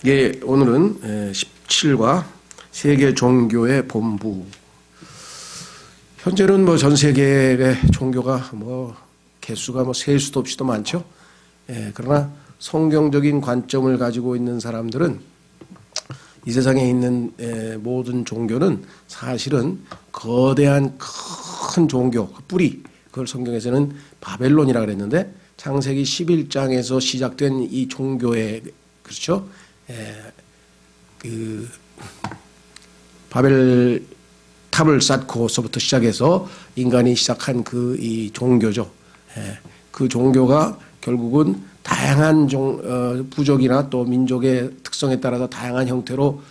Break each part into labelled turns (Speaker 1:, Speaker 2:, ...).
Speaker 1: 예, 오늘은 17과 세계 종교의 본부. 현재는 뭐 전 세계의 종교가 뭐 개수가 뭐 셀 수도 없이도 많죠. 예, 그러나 성경적인 관점을 가지고 있는 사람들은 이 세상에 있는 모든 종교는 사실은 거대한 큰 종교, 그 뿌리, 그걸 성경에서는 바벨론이라고 그랬는데 창세기 11장에서 시작된 이 종교의, 그렇죠? 그 바벨 탑을 쌓고서부터 시작해서 인간이 시작한 그 이 종교죠. 그 종교가 결국은 다양한 부족이나 또 민족의 특성에 따라서 다양한 형태로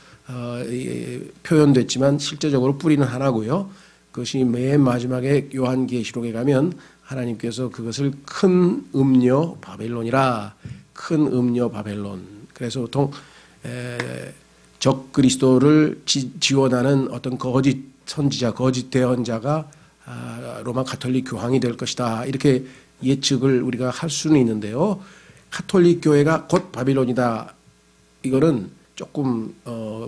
Speaker 1: 표현됐지만 실제적으로 뿌리는 하나고요. 그것이 맨 마지막에 요한계시록에 가면 하나님께서 그것을 큰 음녀 바벨론이라, 큰 음녀 바벨론. 그래서 보통 적 그리스도를 지원하는 어떤 거짓 선지자, 거짓 대언자가 로마 가톨릭 교황이 될 것이다, 이렇게 예측을 우리가 할 수는 있는데요. 가톨릭 교회가 곧 바빌론이다, 이거는 조금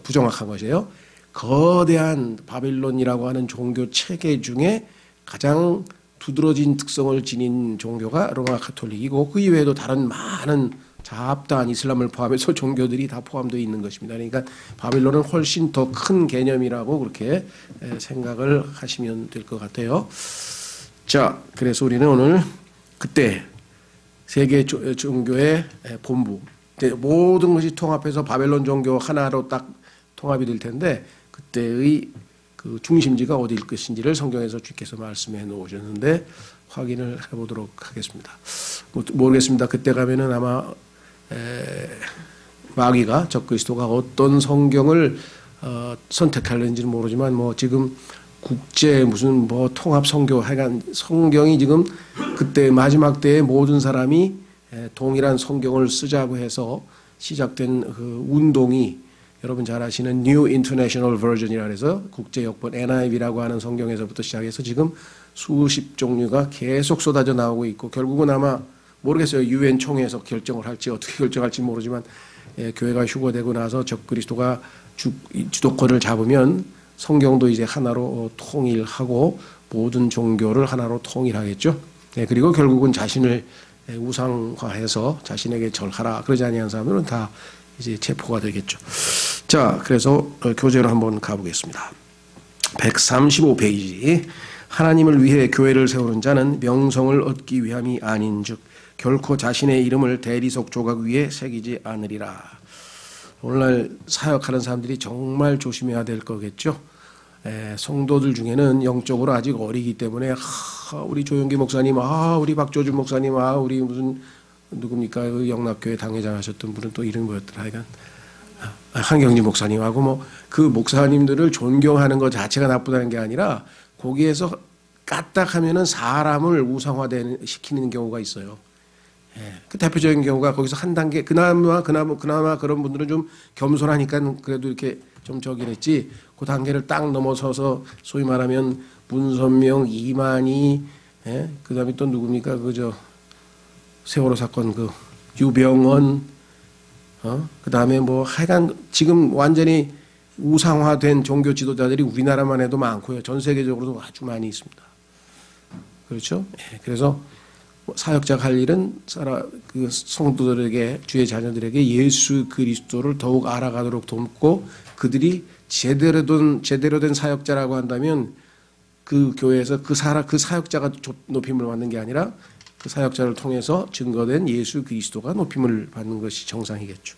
Speaker 1: 부정확한 것이에요. 거대한 바빌론이라고 하는 종교 체계 중에 가장 두드러진 특성을 지닌 종교가 로마 가톨릭이고, 그 이외에도 다른 많은 잡다한 이슬람을 포함해서 종교들이 다 포함되어 있는 것입니다. 그러니까 바빌론은 훨씬 더 큰 개념이라고 그렇게 생각을 하시면 될 것 같아요. 자, 그래서 우리는 오늘 그때 세계 종교의 본부, 모든 것이 통합해서 바벨론 종교 하나로 딱 통합이 될 텐데, 그때의 그 중심지가 어디일 것인지를 성경에서 주께서 말씀해 놓으셨는데 확인을 해보도록 하겠습니다. 모르겠습니다. 그때 가면은 아마 마귀가, 적그리스도가 어떤 성경을 선택할는지는 모르지만 뭐 지금 국제 무슨 뭐 통합 성교, 하여간 성경이 지금 그때 마지막 때에 모든 사람이 동일한 성경을 쓰자고 해서 시작된 그 운동이, 여러분 잘 아시는 New International Version이라 해서 국제역번 NIV라고 하는 성경에서부터 시작해서 지금 수십 종류가 계속 쏟아져 나오고 있고, 결국은 아마 모르겠어요. 유엔 총회에서 결정을 할지 어떻게 결정할지 모르지만 교회가 휴거되고 나서 적그리스도가 주도권을 잡으면 성경도 이제 하나로 통일하고 모든 종교를 하나로 통일하겠죠. 그리고 결국은 자신을 우상화해서 자신에게 절하라 그러지 아니한 사람들은 다 이제 체포가 되겠죠. 자, 그래서 교재로 한번 가보겠습니다. 135페이지. 하나님을 위해 교회를 세우는 자는 명성을 얻기 위함이 아닌즉 결코 자신의 이름을 대리석 조각 위에 새기지 않으리라. 오늘날 사역하는 사람들이 정말 조심해야 될 거겠죠. 성도들 중에는 영적으로 아직 어리기 때문에 우리 조용기 목사님, 우리 박조준 목사님, 우리 무슨 누굽니까, 그 영락교회 당회장 하셨던 분은 또 이름이 뭐였더라, 하여간 한경진 목사님하고 뭐 그 목사님들을 존경하는 것 자체가 나쁘다는 게 아니라 거기에서 까딱하면은 사람을 우상화시키는 경우가 있어요. 그 대표적인 경우가 거기서 한 단계, 그나마 그런 분들은 좀 겸손하니까 그래도 이렇게 좀 저긴 했지, 그 단계를 딱 넘어서서 소위 말하면 문선명, 이만희, 그 다음에 또 누굽니까, 그저 세월호 사건 그 유병언, 그 다음에 뭐 하여간 지금 완전히 우상화된 종교 지도자들이 우리나라만 해도 많고요. 전 세계적으로도 아주 많이 있습니다. 그렇죠? 그래서 사역자가 할 일은 그 성도들에게, 주의 자녀들에게 예수 그리스도를 더욱 알아가도록 돕고, 그들이 제대로 된 사역자라고 한다면 그 교회에서 그 사역자가 높임을 받는 게 아니라 그 사역자를 통해서 증거된 예수 그리스도가 높임을 받는 것이 정상이겠죠.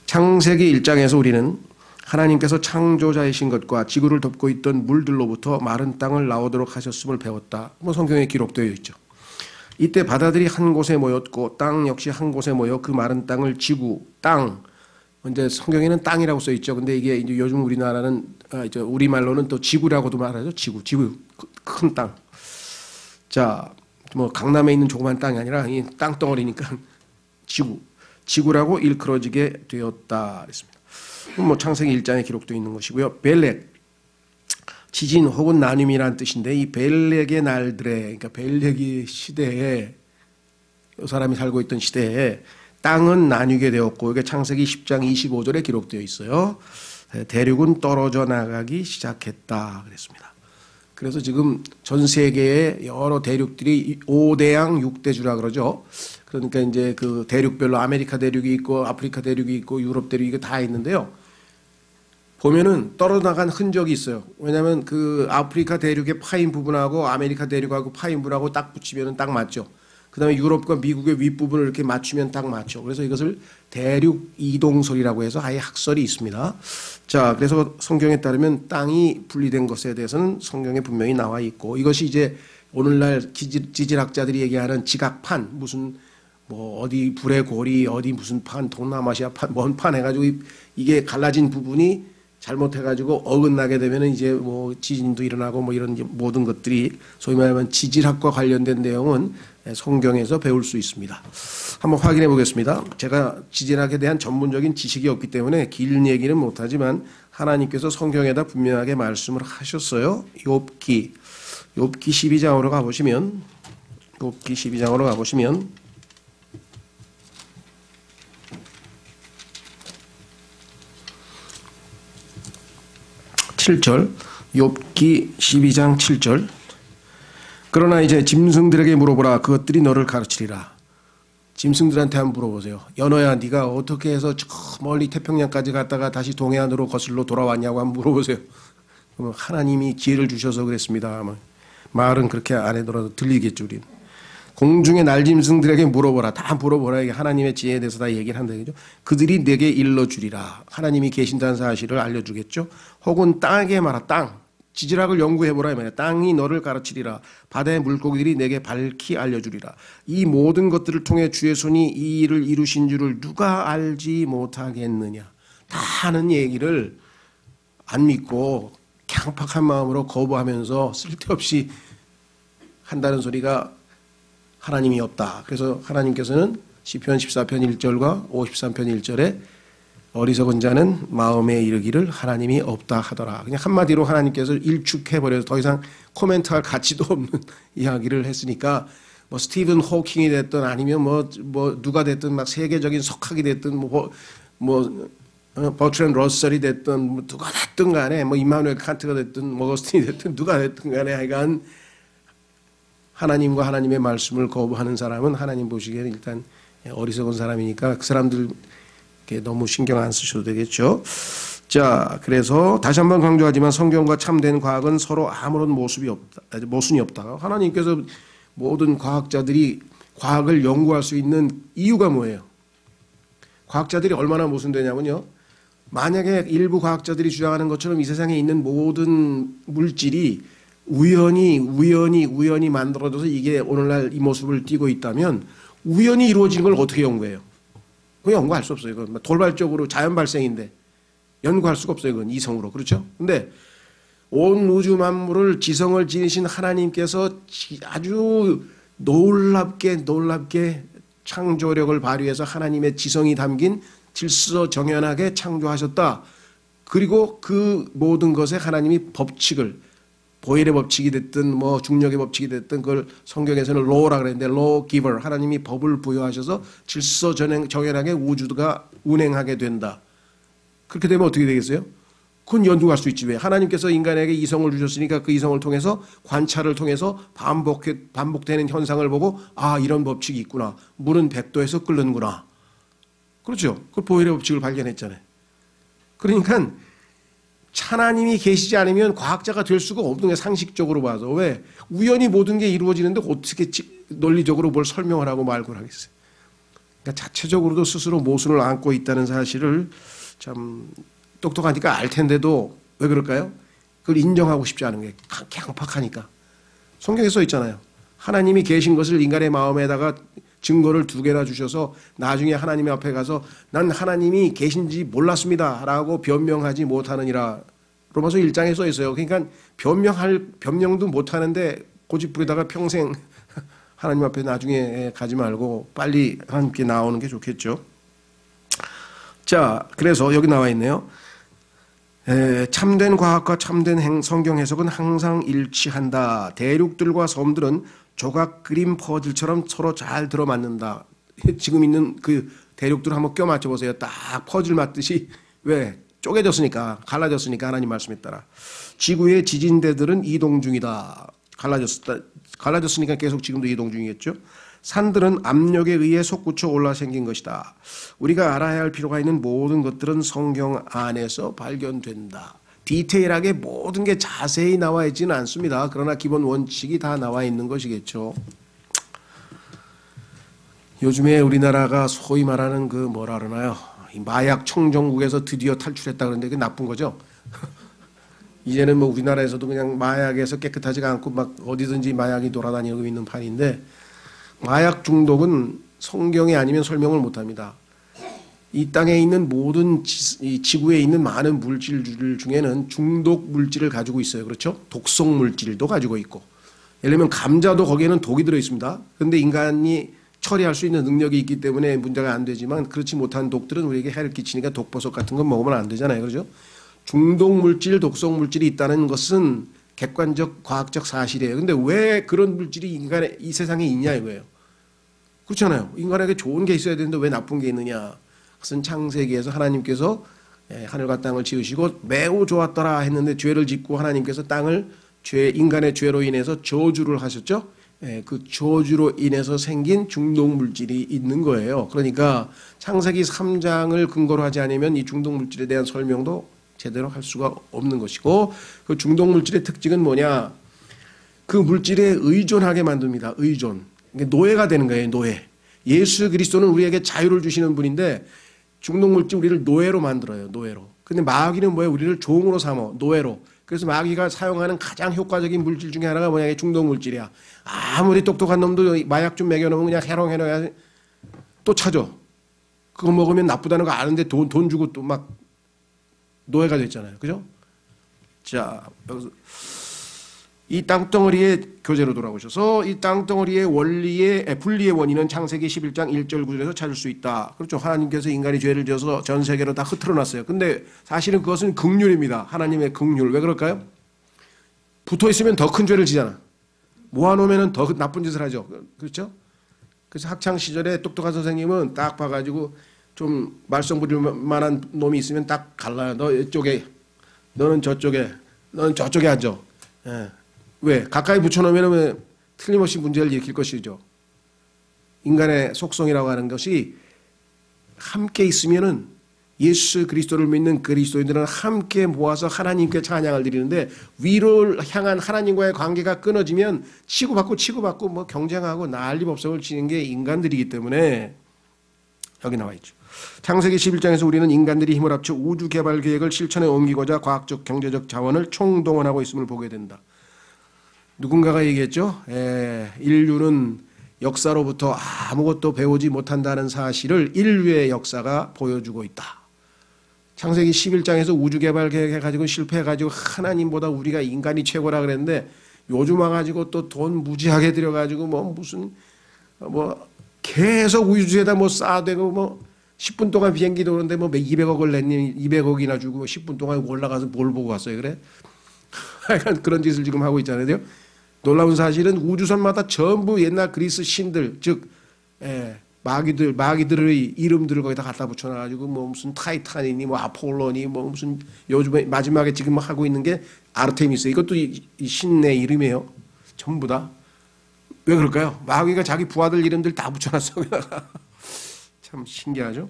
Speaker 1: 창세기 1장에서 우리는 하나님께서 창조자이신 것과 지구를 덮고 있던 물들로부터 마른 땅을 나오도록 하셨음을 배웠다. 뭐 성경에 기록되어 있죠. 이때 바다들이 한 곳에 모였고 땅 역시 한 곳에 모여 그 마른 땅을 지구, 땅, 근데 성경에는 땅이라고 써 있죠. 근데 이게 이제 요즘 우리나라는 우리말로는 또 지구라고도 말하죠. 지구, 큰 땅. 자, 뭐 강남에 있는 조그만 땅이 아니라 이 땅덩어리니까 지구라고 일컬어지게 되었다 그랬습니다. 뭐 창세기 1장에 기록되어 있는 것이고요. 벨렉, 지진 혹은 나눔이라는 뜻인데, 이 벨렉의 날들에, 그러니까 벨렉이 시대에, 이 사람이 살고 있던 시대에 땅은 나뉘게 되었고 이게 창세기 10장 25절에 기록되어 있어요. 대륙은 떨어져 나가기 시작했다 그랬습니다. 그래서 지금 전 세계의 여러 대륙들이 5대양 6대주라 그러죠. 그러니까 이제 그 대륙별로 아메리카 대륙이 있고 아프리카 대륙이 있고 유럽 대륙이 다 있는데요. 보면은 떨어져 나간 흔적이 있어요. 왜냐하면 그 아프리카 대륙의 파인 부분하고 아메리카 대륙하고 파인 부분하고 딱 붙이면은 딱 맞죠. 그 다음에 유럽과 미국의 윗부분을 이렇게 맞추면 딱 맞죠. 그래서 이것을 대륙 이동설이라고 해서 아예 학설이 있습니다. 자, 그래서 성경에 따르면 땅이 분리된 것에 대해서는 성경에 분명히 나와 있고 이것이 이제 오늘날 지질학자들이 얘기하는 지각판 무슨 뭐 어디 불의 고리 어디 무슨 판 동남아시아 판 뭔 판 해가지고 이게 갈라진 부분이 잘못해가지고 어긋나게 되면은 이제 뭐 지진도 일어나고 뭐 이런 모든 것들이 소위 말하면 지질학과 관련된 내용은 성경에서 배울 수 있습니다. 한번 확인해 보겠습니다. 제가 지질학에 대한 전문적인 지식이 없기 때문에 긴 얘기는 못하지만 하나님께서 성경에다 분명하게 말씀을 하셨어요. 욥기 12장으로 가보시면 7절 욥기 12장 7절 그러나 이제 짐승들에게 물어보라 그것들이 너를 가르치리라. 짐승들한테 한번 물어보세요. 연어야 네가 어떻게 해서 저 멀리 태평양까지 갔다가 다시 동해안으로 거슬러 돌아왔냐고 한번 물어보세요. 그러면 하나님이 지혜를 주셔서 그랬습니다. 말은 그렇게 안 해더라도 들리겠죠. 우리는. 공중의 날짐승들에게 물어보라. 다 물어보라. 이게 하나님의 지혜에 대해서 다 얘기를 한다. 그죠? 그들이 내게 일러주리라. 하나님이 계신다는 사실을 알려주겠죠. 혹은 땅에게 말하. 땅. 지질학을 연구해보라. 이 말이야. 땅이 너를 가르치리라. 바다의 물고기들이 내게 밝히 알려주리라. 이 모든 것들을 통해 주의 손이 이 일을 이루신 줄을 누가 알지 못하겠느냐. 다 하는 얘기를 안 믿고 강팍한 마음으로 거부하면서 쓸데없이 한다는 소리가 하나님이 없다. 그래서 하나님께서는 시편 14편 1절과 53편 1절에 어리석은 자는 마음에 이르기를 하나님이 없다 하더라. 그냥 한마디로 하나님께서 일축해버려서 더 이상 코멘트할 가치도 없는 이야기를 했으니까 뭐 스티븐 호킹이 됐든 아니면 뭐 누가 됐든 막 세계적인 석학이 됐든 버트랜드 러셀이 됐든 뭐 누가 됐든 간에 뭐 임마누엘 칸트가 됐든 뭐 어거스틴이 됐든 누가 됐든 간에 하여간 하나님과 하나님의 말씀을 거부하는 사람은 하나님 보시기에는 일단 어리석은 사람이니까 그 사람들께 너무 신경 안 쓰셔도 되겠죠. 자, 그래서 다시 한번 강조하지만 성경과 참된 과학은 서로 아무런 모순이 없다. 하나님께서 모든 과학자들이 과학을 연구할 수 있는 이유가 뭐예요? 과학자들이 얼마나 모순되냐면요. 만약에 일부 과학자들이 주장하는 것처럼 이 세상에 있는 모든 물질이 우연히 만들어져서 이게 오늘날 이 모습을 띠고 있다면 우연히 이루어진 걸 어떻게 연구해요? 그건 연구할 수 없어요. 그건 돌발적으로 자연 발생인데 연구할 수가 없어요. 그건 이성으로. 그렇죠? 근데 온 우주 만물을 지성을 지니신 하나님께서 아주 놀랍게 창조력을 발휘해서 하나님의 지성이 담긴 질서정연하게 창조하셨다. 그리고 그 모든 것에 하나님이 법칙을 보일의 법칙이 됐든 뭐 중력의 법칙이 됐든 그걸 성경에서는 law라 그랬는데 law giver 하나님이 법을 부여하셔서 질서정연하게 우주가 운행하게 된다. 그렇게 되면 어떻게 되겠어요? 그건 연구할 수 있지. 왜? 하나님께서 인간에게 이성을 주셨으니까 그 이성을 통해서 관찰을 통해서 반복되는 현상을 보고 아 이런 법칙이 있구나. 물은 100도에서 끓는구나. 그렇죠? 그 보일의 법칙을 발견했잖아요. 그러니까 하나님이 계시지 않으면 과학자가 될 수가 없는 게 상식적으로 봐서. 왜? 우연히 모든 게 이루어지는데 어떻게 논리적으로 뭘 설명을 하고 말고 하겠어요. 그러니까 자체적으로도 스스로 모순을 안고 있다는 사실을 참 똑똑하니까 알 텐데도 왜 그럴까요? 그걸 인정하고 싶지 않은 게 강팍하니까. 성경에 써 있잖아요. 하나님이 계신 것을 인간의 마음에다가 증거를 2개나 주셔서 나중에 하나님 앞에 가서 난 하나님이 계신지 몰랐습니다 라고 변명하지 못하느니라. 로마서 1장에 써 있어요. 그러니까 변명도 못하는데 고집부리다가 평생 하나님 앞에 나중에 가지 말고 빨리 하나님께 나오는 게 좋겠죠. 자, 그래서 여기 나와 있네요. 참된 과학과 참된 성경 해석은 항상 일치한다. 대륙들과 섬들은 조각 그림 퍼즐처럼 서로 잘 들어맞는다. 지금 있는 그 대륙들을 한번 껴 맞춰 보세요. 딱 퍼즐 맞듯이. 왜? 쪼개졌으니까, 갈라졌으니까 하나님 말씀에 따라. 지구의 지진대들은 이동 중이다. 갈라졌으니까 계속 지금도 이동 중이겠죠. 산들은 압력에 의해 솟구쳐 올라 생긴 것이다. 우리가 알아야 할 필요가 있는 모든 것들은 성경 안에서 발견된다. 디테일하게 모든 게 자세히 나와 있지는 않습니다. 그러나 기본 원칙이 다 나와 있는 것이겠죠. 요즘에 우리나라가 소위 말하는 그 뭐라 그러나요? 마약 청정국에서 드디어 탈출했다 그러는데 그게 나쁜 거죠. 이제는 뭐 우리나라에서도 그냥 마약에서 깨끗하지가 않고 막 어디든지 마약이 돌아다니고 있는 판인데, 마약 중독은 성경이 아니면 설명을 못합니다. 이 땅에 있는 모든 이 지구에 있는 많은 물질 중에는 중독 물질을 가지고 있어요. 그렇죠? 독성 물질도 가지고 있고. 예를 들면 감자도 거기에는 독이 들어 있습니다. 그런데 인간이 처리할 수 있는 능력이 있기 때문에 문제가 안 되지만, 그렇지 못한 독들은 우리에게 해를 끼치니까 독버섯 같은 건 먹으면 안 되잖아요. 그렇죠? 중독 물질, 독성 물질이 있다는 것은 객관적 과학적 사실이에요. 근데 왜 그런 물질이 인간의 이 세상에 있냐 이거예요. 그렇잖아요. 인간에게 좋은 게 있어야 되는데 왜 나쁜 게 있느냐. 그것은 창세기에서 하나님께서 하늘과 땅을 지으시고 매우 좋았더라 했는데, 죄를 짓고 하나님께서 땅을 인간의 죄로 인해서 저주를 하셨죠. 그 저주로 인해서 생긴 중독 물질이 있는 거예요. 그러니까 창세기 3장을 근거로 하지 않으면 이 중독 물질에 대한 설명도 제대로 할 수가 없는 것이고, 그 중독 물질의 특징은 뭐냐? 그 물질에 의존하게 만듭니다. 의존. 노예가 되는 거예요. 노예. 예수 그리스도는 우리에게 자유를 주시는 분인데, 중독 물질 우리를 노예로 만들어요. 노예로. 근데 마귀는 뭐예요? 우리를 종으로 삼어. 노예로. 그래서 마귀가 사용하는 가장 효과적인 물질 중에 하나가 뭐냐? 중독 물질이야. 아무리 똑똑한 놈도 마약 좀 먹여놓으면 그냥 해롱해롱 또 찾아. 그거 먹으면 나쁘다는 거 아는데 돈 주고 또 막 노예가 됐잖아요. 그죠? 자, 여기서 이 땅덩어리의 교재로 돌아오셔서 이 땅덩어리의 분리의 원인은 창세기 11장 1절 9절에서 찾을 수 있다. 그렇죠. 하나님께서 인간이 죄를 지어서 전 세계로 다 흩어져 놨어요. 근데 사실은 그것은 긍휼입니다. 하나님의 긍휼. 왜 그럴까요? 붙어 있으면 더 큰 죄를 지잖아. 모아놓으면 더 나쁜 짓을 하죠. 그렇죠? 그래서 학창 시절에 똑똑한 선생님은 딱 봐가지고 좀 말썽 부릴 만한 놈이 있으면 딱 갈라요. 너 이쪽에, 너는 저쪽에, 너는 저쪽에 앉아. 예. 왜? 가까이 붙여놓으면 틀림없이 문제를 일으킬 것이죠. 인간의 속성이라고 하는 것이 함께 있으면은 예수 그리스도를 믿는 그리스도인들은 함께 모아서 하나님께 찬양을 드리는데, 위를 향한 하나님과의 관계가 끊어지면 치고받고 뭐 경쟁하고 난리법석을 치는 게 인간들이기 때문에 여기 나와 있죠. 창세기 11장에서 우리는 인간들이 힘을 합쳐 우주 개발 계획을 실천에 옮기고자 과학적 경제적 자원을 총동원하고 있음을 보게 된다. 누군가가 얘기했죠. 인류는 역사로부터 아무것도 배우지 못한다는 사실을 인류의 역사가 보여주고 있다. 창세기 11장에서 우주 개발 계획해가지고 실패해가지고 하나님보다 우리가 인간이 최고라 그랬는데, 요즘 와가지고 또 돈 무지하게 들여가지고 뭐 계속 우주에다 뭐 쌓아대고 뭐 10분 동안 비행기 도는데 뭐 200억을 냈니, 200억이나 주고 10분 동안 올라가서 뭘 보고 왔어요. 그래? 하여간 그런 짓을 지금 하고 있잖아요. 놀라운 사실은 우주선마다 전부 옛날 그리스 신들, 즉 마귀들의 이름들을 거기다 갖다 붙여놔가지고 뭐 무슨 타이탄이니 뭐 아폴로니 뭐 무슨 요즘에 마지막에 지금 하고 있는 게 아르테미스, 이것도 이 신의 이름이에요. 전부 다. 왜 그럴까요? 마귀가 자기 부하들 이름들 다 붙여놨어. 참 신기하죠.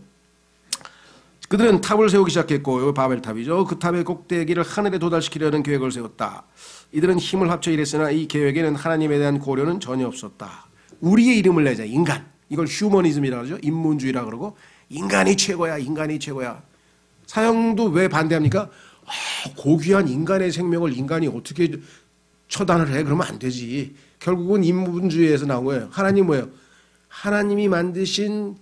Speaker 1: 그들은 탑을 세우기 시작했고, 여기 바벨탑이죠. 그 탑의 꼭대기를 하늘에 도달시키려는 계획을 세웠다. 이들은 힘을 합쳐 일했으나 이 계획에는 하나님에 대한 고려는 전혀 없었다. 우리의 이름을 내자. 인간. 이걸 휴머니즘이라고 하죠. 인문주의라고 그러고, 인간이 최고야. 인간이 최고야. 사형도 왜 반대합니까? 고귀한 인간의 생명을 인간이 어떻게 처단을 해? 그러면 안 되지. 결국은 인문주의에서 나온 거예요. 하나님 뭐예요? 하나님이 만드신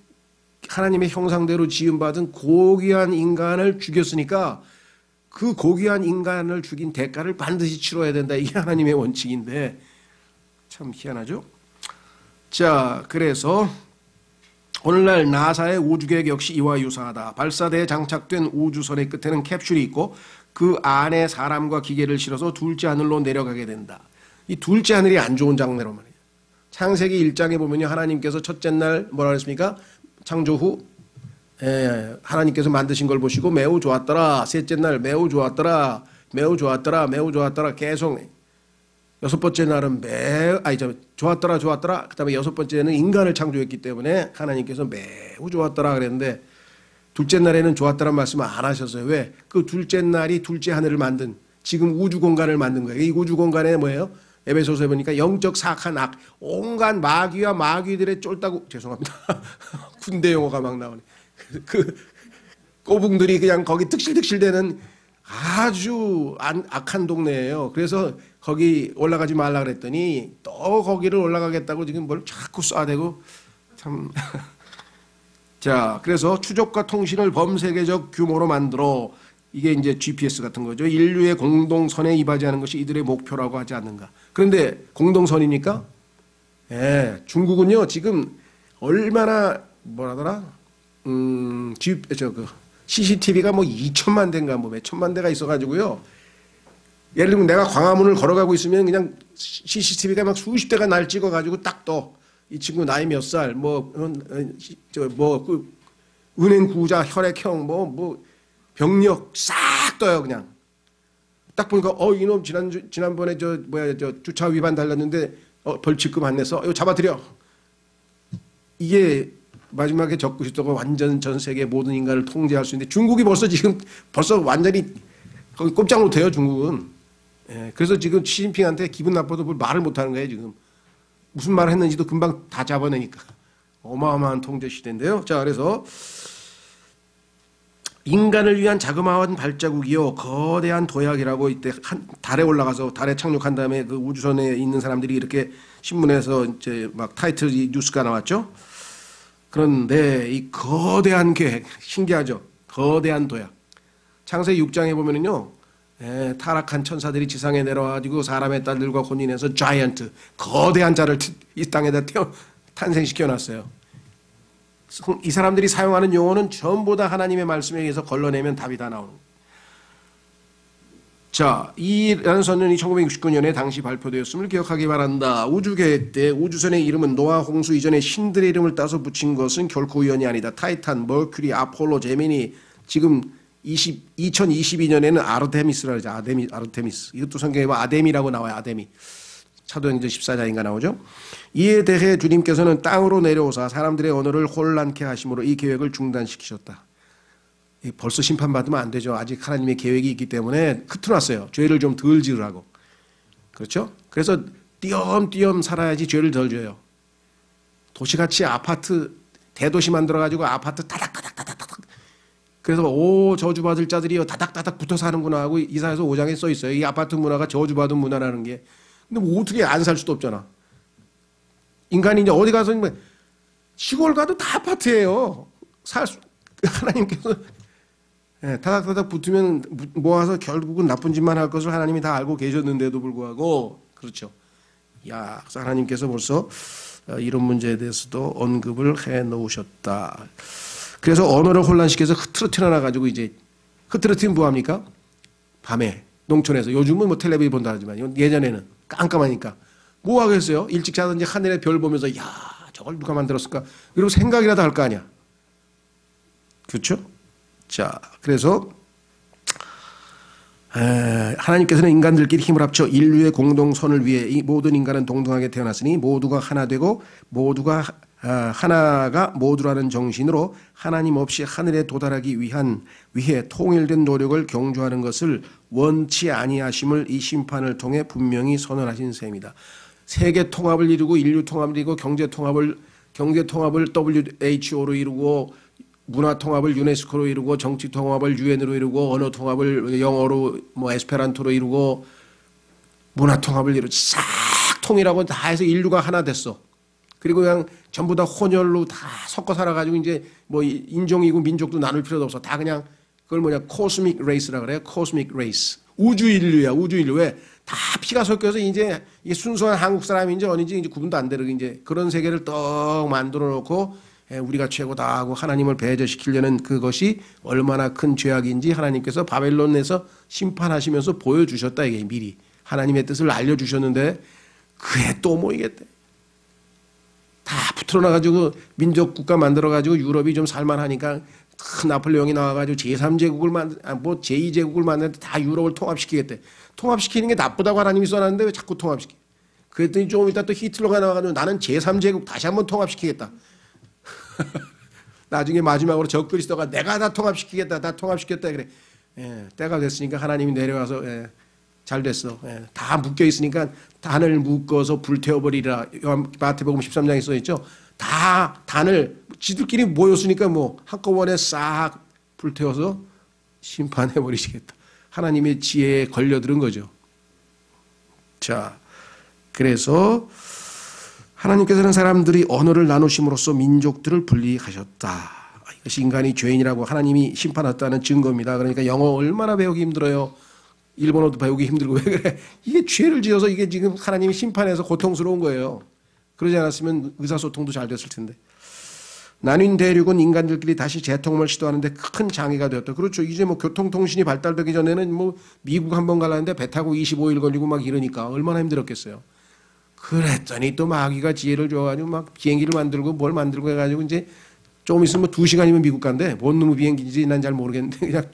Speaker 1: 하나님의 형상대로 지음받은 고귀한 인간을 죽였으니까 그 고귀한 인간을 죽인 대가를 반드시 치러야 된다. 이게 하나님의 원칙인데 참 희한하죠. 자, 그래서 오늘날 나사의 우주계획 역시 이와 유사하다. 발사대에 장착된 우주선의 끝에는 캡슐이 있고 그 안에 사람과 기계를 실어서 둘째 하늘로 내려가게 된다. 이 둘째 하늘이 안 좋은 장르란 말이에요. 창세기 1장에 보면요, 하나님께서 첫째 날 뭐라 그랬습니까? 창조 후 하나님께서 만드신 걸 보시고 매우 좋았더라. 셋째 날 매우 좋았더라. 매우 좋았더라. 매우 좋았더라. 계속 여섯 번째 날은 좋았더라. 좋았더라. 그 다음에 여섯 번째는 인간을 창조했기 때문에 하나님께서 매우 좋았더라 그랬는데 둘째 날에는 좋았더란 말씀을 안 하셨어요. 왜? 그 둘째 날이 둘째 하늘을 만든 지금 우주 공간을 만든 거예요. 이 우주 공간에 뭐예요? 에베소서에 보니까 영적 사악한 악, 온갖 마귀와 마귀들의 쫄다구, 죄송합니다. 군대 용어가 막 나오네. 그 꼬붕들이 그냥 거기 득실득실대는 아주 악한 동네예요. 그래서 거기 올라가지 말라 그랬더니 또 거기를 올라가겠다고 지금 뭘 자꾸 쏴대고 참. 자, 그래서 추적과 통신을 범세계적 규모로 만들어 이게 이제 GPS 같은 거죠. 인류의 공동선에 이바지하는 것이 이들의 목표라고 하지 않는가. 그런데 공동선이니까 중국은요 지금 얼마나 뭐라더라 CCTV가 뭐 2천만 대인가 뭐 몇천만 대가 있어가지고요. 예를 들면 내가 광화문을 걸어가고 있으면 그냥 CCTV가 막 수십 대가 날 찍어가지고 딱 떠. 이 친구 나이 몇 살, 그 은행 구자, 혈액형, 병력 싹 떠요 그냥. 딱 보니까 이놈 지난번에 주차 위반 달렸는데 벌칙금 안 내서 이거 잡아들여. 이게 마지막에 적그리스도가 완전 전 세계 모든 인간을 통제할 수 있는데 중국이 벌써 완전히 거기 꼼짝 못해요 중국은. 그래서 지금 시진핑한테 기분 나빠도 말을 못하는 거예요 지금. 무슨 말을 했는지도 금방 다 잡아내니까. 어마어마한 통제 시대인데요. 자, 그래서 인간을 위한 자그마한 발자국이요 거대한 도약이라고 이때 달에 올라가서 달에 착륙한 다음에 그 우주선에 있는 사람들이 이렇게 신문에서 이제 막 타이틀 뉴스가 나왔죠. 그런데 이 거대한 계획 신기하죠. 거대한 도약. 창세기 6장에 보면은요. 타락한 천사들이 지상에 내려와가지고 사람의 딸들과 혼인해서 자이언트 거대한 자를 이 땅에다 탄생시켜 놨어요. 이 사람들이 사용하는 용어는 전부 다 하나님의 말씀에 의해서 걸러내면 답이 다 나오는 거예요. 자, 이라는 선언이 1969년에 당시 발표되었음을 기억하기 바란다. 우주계획 때 우주선의 이름은 노아 홍수 이전에 신들의 이름을 따서 붙인 것은 결코 우연이 아니다. 타이탄, 머큐리, 아폴로, 제미니 지금 2022년에는 아르테미스라고 하죠. 아르테미스. 이것도 성경에 보면 아데미라고 나와요. 아데미. 사도행전 14장인가 나오죠. 이에 대해 주님께서는 땅으로 내려오사 사람들의 언어를 혼란케 하심으로 이 계획을 중단시키셨다. 벌써 심판받으면 안 되죠. 아직 하나님의 계획이 있기 때문에 흐트러놨어요. 죄를 좀 덜 지으라고. 그렇죠? 그래서 띄엄띄엄 살아야지 죄를 덜 져요. 도시같이 아파트 대도시 만들어가지고 아파트 타닥타닥타닥타닥 그래서 저주받을 자들이요 다닥다닥 붙어 사는구나 하고 이사야서 5장에 써 있어요. 이 아파트 문화가 저주받은 문화라는 게. 근데 뭐 어떻게 안 살 수도 없잖아. 인간이 이제 어디 가서 시골 가도 다 아파트예요. 하나님께서 타닥타닥 붙으면 모아서 결국은 나쁜 짓만 할 것을 하나님이 다 알고 계셨는데도 불구하고 그렇죠. 하나님께서 벌써 이런 문제에 대해서도 언급을 해 놓으셨다. 그래서 언어를 혼란시켜서 흐트러뜨려 놔가지고 이제 흐트러뜨리면 뭐합니까? 밤에 농촌에서 요즘은 뭐 텔레비전 본다 하지만 예전에는 깜깜하니까 뭐 하겠어요? 일찍 자든지 하늘에 별 보면서 저걸 누가 만들었을까? 그리고 생각이라도 할 거 아니야. 그렇죠? 자, 그래서 하나님께서는 인간들끼리 힘을 합쳐 인류의 공동선을 위해 이 모든 인간은 동등하게 태어났으니 모두가 하나 되고 모두가 하나가 모두라는 정신으로 하나님 없이 하늘에 도달하기 위해 통일된 노력을 경주하는 것을 원치 아니하심을 이 심판을 통해 분명히 선언하신 셈이다. 세계 통합을 이루고 인류 통합을 이루고 경제 통합을 WHO로 이루고 문화 통합을 유네스코로 이루고 정치 통합을 유엔으로 이루고 언어 통합을 영어로 에스페란토로 이루고 문화 통합을 이루고 싹 통일하고 다 해서 인류가 하나 됐어. 그리고 그냥 전부 다 혼혈로 다 섞어 살아가지고 이제 인종이고 민족도 나눌 필요도 없어. 다 그냥 그걸 코스믹 레이스라 그래요. 코스믹 레이스. 우주 인류야. 우주 인류. 왜? 다 피가 섞여서 이제 이게 순수한 한국 사람인지 어딘지 이제 구분도 안 되는 이제 그런 세계를 떡 만들어 놓고 우리가 최고다 하고 하나님을 배제시키려는 그것이 얼마나 큰 죄악인지 하나님께서 바벨론에서 심판하시면서 보여주셨다. 이게 미리 하나님의 뜻을 알려주셨는데 그게 또 모이겠대. 다 붙어나가지고 민족 국가 만들어가지고 유럽이 좀 살만하니까 큰 나폴레옹이 나와가지고 제3제국을 뭐 제2제국을 만드는데 다 유럽을 통합시키겠대. 통합시키는 게 나쁘다고 하나님이 써놨는데 왜 자꾸 통합시키? 그랬더니 조금 이따 또 히틀러가 나와가지고 나는 제3제국 다시 한번 통합시키겠다. 나중에 마지막으로 적그리스도가 내가 다 통합시키겠다. 다 통합시켰다. 그래. 예, 때가 됐으니까 하나님이 내려와서 예, 잘 됐어. 예, 다 묶여 있으니까 단을 묶어서 불태워버리라. 마태복음 13장에 써있죠. 다 단을 지들끼리 모였으니까 뭐 한꺼번에 싹 불태워서 심판해버리시겠다. 하나님의 지혜에 걸려들은 거죠. 자, 그래서 하나님께서는 사람들이 언어를 나누심으로써 민족들을 분리하셨다. 이것이 인간이 죄인이라고 하나님이 심판했다는 증거입니다. 그러니까 영어 얼마나 배우기 힘들어요. 일본어도 배우기 힘들고 왜 그래? 이게 죄를 지어서 이게 지금 하나님이 심판해서 고통스러운 거예요. 그러지 않았으면 의사소통도 잘 됐을 텐데. 나뉜 대륙은 인간들끼리 다시 재통을 시도하는데 큰 장애가 되었다. 그렇죠. 이제 뭐 교통통신이 발달되기 전에는 뭐 미국 한번 가려는데 배 타고 25일 걸리고 막 이러니까 얼마나 힘들었겠어요. 그랬더니 또 마귀가 지혜를 줘가지고 막 비행기를 만들고 뭘 만들고 해가지고 이제 좀 있으면 2시간이면 미국 간대. 뭔 놈의 비행기인지 난 잘 모르겠는데 그냥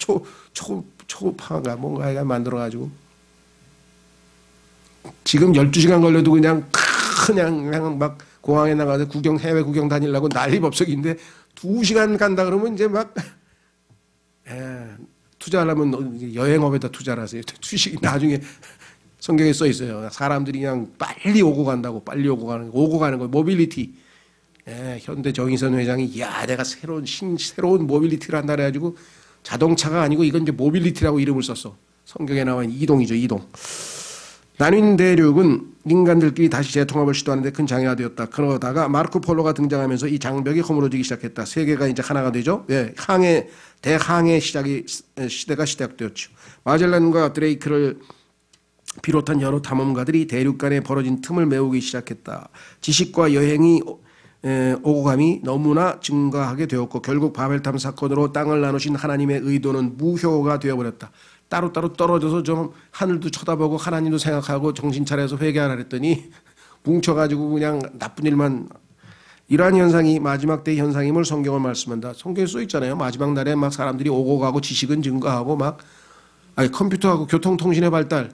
Speaker 1: 초파가 뭔가 만들어가지고 지금 12시간 걸려도 그냥 막 공항에 나가서 해외 구경 다니려고 난리법석인데 2시간 간다 그러면 이제 막 투자하려면 여행업에다 투자를 하세요. 나중에 성경에 써 있어요. 사람들이 그냥 빨리 오고 간다고. 빨리 오고 가는 거. 모빌리티. 현대 정의선 회장이 야 내가 새로운 모빌리티를 한다 그래가지고 자동차가 아니고 이건 이제 모빌리티라고 이름을 썼어. 성경에 나와 있는 이동이죠. 이동. 나뉜 대륙은 인간들끼리 다시 재통합을 시도하는데 큰 장애가 되었다. 그러다가 마르코 폴로가 등장하면서 이 장벽이 허물어지기 시작했다. 세계가 이제 하나가 되죠. 대항해 시대가 시작되었죠. 마젤란과 드레이크를 비롯한 여러 탐험가들이 대륙 간에 벌어진 틈을 메우기 시작했다. 지식과 여행이 오고 감이 너무나 증가하게 되었고 결국 바벨탑 사건으로 땅을 나누신 하나님의 의도는 무효가 되어버렸다. 따로따로 떨어져서 좀 하늘도 쳐다보고 하나님도 생각하고 정신 차려서 회개하라 그랬더니 뭉쳐가지고 그냥 나쁜 일만. 이러한 현상이 마지막 때의 현상임을 성경을 말씀한다. 성경에 써 있잖아요. 마지막 날에 막 사람들이 오고 가고 지식은 증가하고 막 컴퓨터하고 교통통신의 발달,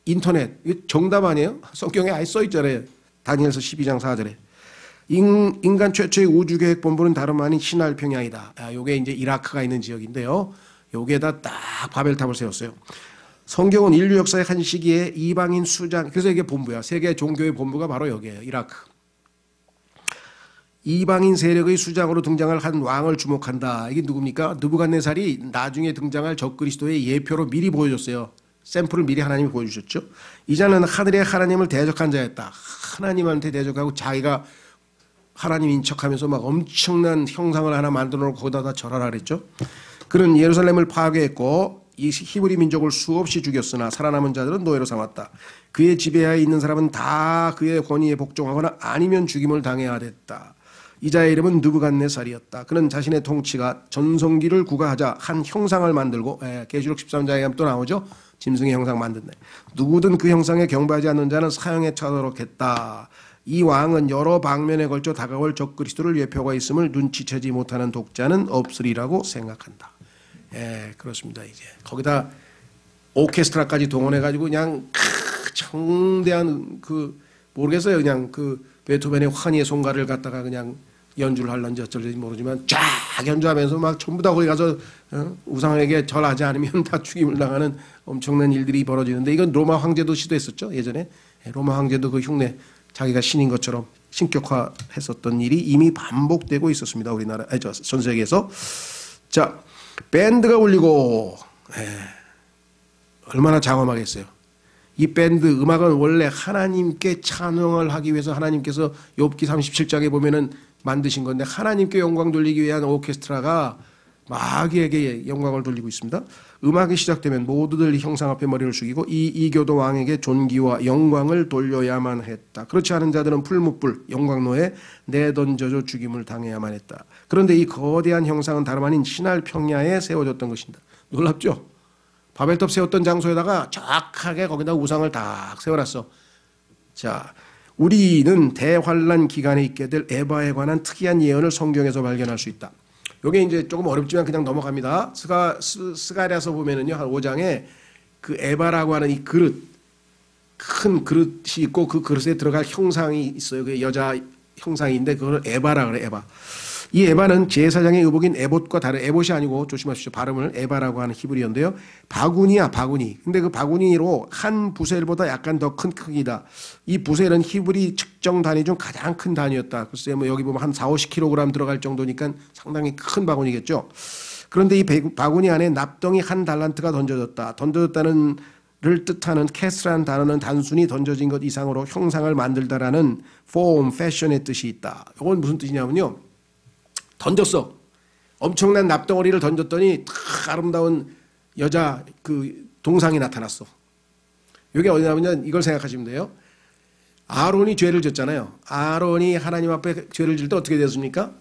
Speaker 1: 인터넷. 이게 정답 아니에요? 성경에 아예 써 있잖아요. 다니엘서 12장 4절에. 인간 최초의 우주계획본부는 다름 아닌 신할 평양이다. 요게 이제 이라크가 있는 지역인데요. 여기에다 딱 바벨탑을 세웠어요. 성경은 인류 역사의 한 시기에 이방인 수장, 그래서 이게 본부야. 세계 종교의 본부가 바로 여기에요. 이라크. 이방인 세력의 수장으로 등장할 한 왕을 주목한다. 이게 누굽니까? 느부갓네살이 나중에 등장할 적그리스도의 예표로 미리 보여줬어요. 샘플을 미리 하나님이 보여주셨죠. 이자는 하늘의 하나님을 대적한 자였다. 하나님한테 대적하고 자기가 하나님인 척하면서 막 엄청난 형상을 하나 만들어 놓고 거기다 다 절하라 그랬죠. 그는 예루살렘을 파괴했고 이 히브리 민족을 수없이 죽였으나 살아남은 자들은 노예로 삼았다. 그의 지배하에 있는 사람은 다 그의 권위에 복종하거나 아니면 죽임을 당해야 됐다. 이자의 이름은 느부갓네살이었다. 그는 자신의 통치가 전성기를 구가하자 한 형상을 만들고 계시록 13장에 가면 또 나오죠. 짐승의 형상 만든다. 누구든 그 형상에 경배하지 않는 자는 사형에 처하도록 했다. 이 왕은 여러 방면에 걸쳐 다가올 적그리스도를 예표가 있음을 눈치채지 못하는 독자는 없으리라고 생각한다. 그렇습니다. 이제 거기다 오케스트라까지 동원해가지고 그냥 청대한 모르겠어요. 그냥 베토벤의 환희의 송가를 갖다가 그냥 연주를 할런지 어쩔지 모르지만 쫙 연주하면서 막 전부 다 거기 가서 우상에게 절하지 않으면 다 죽임을 당하는 엄청난 일들이 벌어지는데 이건 로마 황제도 시도했었죠. 예전에 로마 황제도 그 흉내 자기가 신인 것처럼 신격화했었던 일이 이미 반복되고 있었습니다. 우리나라, 전 세계에서. 자, 밴드가 울리고 얼마나 장엄하겠어요. 이 밴드 음악은 원래 하나님께 찬양을 하기 위해서 하나님께서 욥기 37장에 보면은 만드신 건데 하나님께 영광 돌리기 위한 오케스트라가 마귀에게 영광을 돌리고 있습니다. 음악이 시작되면 모두들 형상 앞에 머리를 숙이고 이교도 왕에게 존귀와 영광을 돌려야만 했다. 그렇지 않은 자들은 풀무불 영광로에 내던져져 죽임을 당해야만 했다. 그런데 이 거대한 형상은 다름 아닌 신할 평야에 세워졌던 것입니다. 놀랍죠? 바벨탑 세웠던 장소에다가 정확하게 거기다 우상을 딱 세워놨어. 자, 우리는 대환란 기간에 있게 될 에바에 관한 특이한 예언을 성경에서 발견할 수 있다. 요게 이제 조금 어렵지만 그냥 넘어갑니다. 스가랴서 보면은요, 한 5장에 그 에바라고 하는 이 그릇, 큰 그릇이 있고 그 그릇에 들어갈 형상이 있어요. 그 여자 형상인데 그걸 에바라 그래, 에바. 이 에바는 제사장의 의복인 에봇과 다른, 에봇이 아니고 조심하십시오. 발음을 에바라고 하는 히브리어인데요. 바구니야, 바구니. 근데 그 바구니로 한 부셀보다 약간 더 큰 크기다. 이 부셀은 히브리 측정 단위 중 가장 큰 단위였다. 글쎄 뭐 여기 보면 한 4, 50kg 들어갈 정도니까 상당히 큰 바구니겠죠. 그런데 이 바구니 안에 납덩이 한 달란트가 던져졌다. 던져졌다는 를 뜻하는 캐스라는 단어는 단순히 던져진 것 이상으로 형상을 만들다라는 form, fashion의 뜻이 있다. 이건 무슨 뜻이냐면요. 던졌어. 엄청난 납덩어리를 던졌더니 탁 아름다운 여자 그 동상이 나타났어. 이게 어디냐면 이걸 생각하시면 돼요. 아론이 죄를 졌잖아요. 아론이 하나님 앞에 죄를 질 때 어떻게 됐습니까?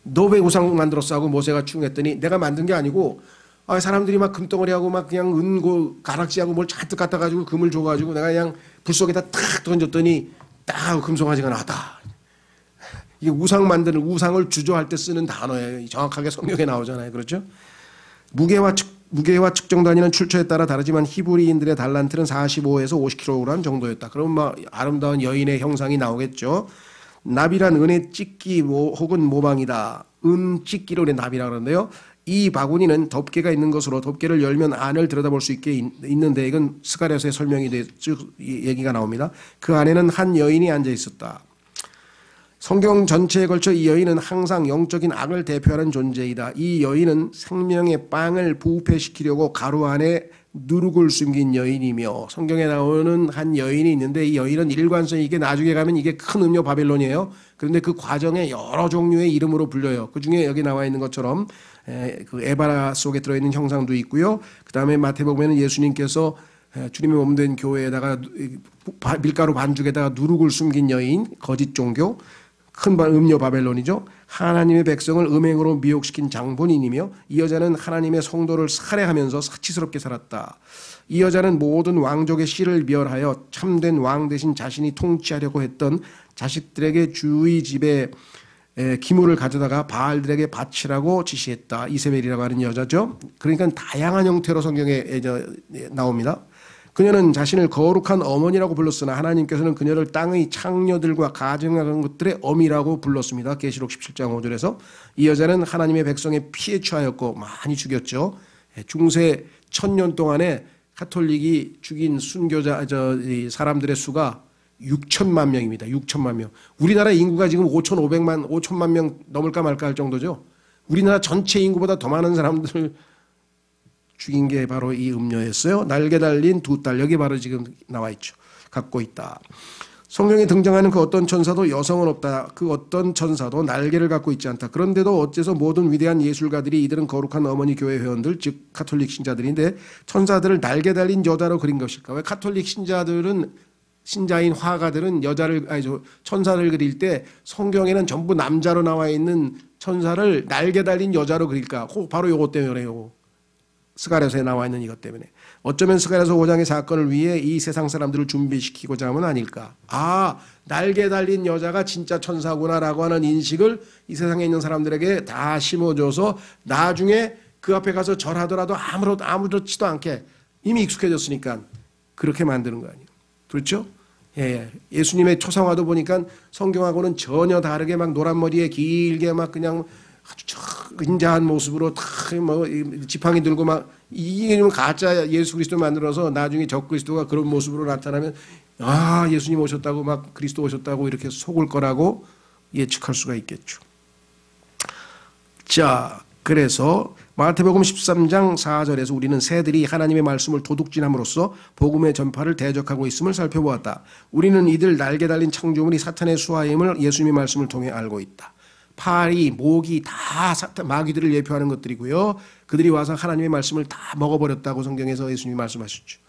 Speaker 1: 너 왜 우상 만들었어 하고 모세가 충했더니 내가 만든 게 아니고 사람들이 막 금덩어리하고 막 그냥 은고 가락지하고 뭘 잔뜩 갖다 가지고 금을 줘가지고 내가 그냥 불 속에다 탁 던졌더니 딱 금송아지가 나왔다. 이게 우상 만드는, 우상을 주저할 때 쓰는 단어예요. 정확하게 성경에 나오잖아요. 그렇죠? 무게와 측정 단위는 출처에 따라 다르지만 히브리인들의 달란트는 45에서 50kg 정도였다. 그럼 막 아름다운 여인의 형상이 나오겠죠. 납이란 은의 찍기 혹은 모방이다. 은 찍기로 납이라 그러는데요. 이 바구니는 덮개가 있는 것으로 덮개를 열면 안을 들여다볼 수 있게 있는데 이건 스가랴서의 설명이 즉 얘기가 나옵니다. 그 안에는 한 여인이 앉아 있었다. 성경 전체에 걸쳐 이 여인은 항상 영적인 악을 대표하는 존재이다. 이 여인은 생명의 빵을 부패시키려고 가루 안에 누룩을 숨긴 여인이며 성경에 나오는 한 여인이 있는데 이 여인은 일관성 이게 나중에 가면 이게 큰 음료 바벨론이에요. 그런데 그 과정에 여러 종류의 이름으로 불려요. 그중에 여기 나와 있는 것처럼 그 에바라 속에 들어있는 형상도 있고요. 그 다음에 마태복음에는 예수님께서 주님의 몸된 교회에다가 밀가루 반죽에다가 누룩을 숨긴 여인, 거짓 종교, 큰 음료 바벨론이죠. 하나님의 백성을 음행으로 미혹시킨 장본인이며 이 여자는 하나님의 성도를 살해하면서 사치스럽게 살았다. 이 여자는 모든 왕족의 씨를 멸하여 참된 왕 대신 자신이 통치하려고 했던 자식들에게 주의 집에 기물을 가져다가 바알들에게 바치라고 지시했다. 이세벨이라고 하는 여자죠. 그러니까 다양한 형태로 성경에 나옵니다. 그녀는 자신을 거룩한 어머니라고 불렀으나 하나님께서는 그녀를 땅의 창녀들과 가증한 것들의 어미라고 불렀습니다. 계시록 17장 5절에서 이 여자는 하나님의 백성의 피에 취하였고 많이 죽였죠. 중세 1000년 동안에 가톨릭이 죽인 순교자 사람들의 수가 6천만 명입니다. 6천만 명. 우리나라 인구가 지금 5천만 명 넘을까 말까 할 정도죠. 우리나라 전체 인구보다 더 많은 사람들을 죽인 게 바로 이 음녀였어요. 날개 달린 두 딸, 여기 바로 지금 나와 있죠. 갖고 있다. 성경에 등장하는 그 어떤 천사도 여성은 없다. 그 어떤 천사도 날개를 갖고 있지 않다. 그런데도 어째서 모든 위대한 예술가들이 이들은 거룩한 어머니 교회 회원들, 즉 가톨릭 신자들인데 천사들을 날개 달린 여자로 그린 것일까? 왜 가톨릭 신자인 화가들은 천사를 그릴 때 성경에는 전부 남자로 나와 있는 천사를 날개 달린 여자로 그릴까? 바로 요것 때문에 요거. 스가랴서에 나와 있는 이것 때문에 어쩌면 스가랴서 5장의 사건을 위해 이 세상 사람들을 준비시키고자 하면 아닐까. 날개 달린 여자가 진짜 천사구나라고 하는 인식을 이 세상에 있는 사람들에게 다 심어줘서 나중에 그 앞에 가서 절하더라도 아무렇지도 않게 이미 익숙해졌으니까 그렇게 만드는 거 아니에요. 그렇죠? 예수님의 초상화도 보니까 성경하고는 전혀 다르게 막 노란 머리에 길게 막 그냥 아주 인자한 모습으로 지팡이 들고 막 이게 가짜 예수 그리스도 만들어서 나중에 적 그리스도가 그런 모습으로 나타나면 예수님 오셨다고 막 그리스도 오셨다고 이렇게 속을 거라고 예측할 수가 있겠죠. 자, 그래서 마태복음 13장 4절에서 우리는 새들이 하나님의 말씀을 도둑질함으로써 복음의 전파를 대적하고 있음을 살펴보았다. 우리는 이들 날개 달린 창조물이 사탄의 수하임을 예수님의 말씀을 통해 알고 있다. 파리, 모기 다 마귀들을 예표하는 것들이고요. 그들이 와서 하나님의 말씀을 다 먹어버렸다고 성경에서 예수님이 말씀하셨죠.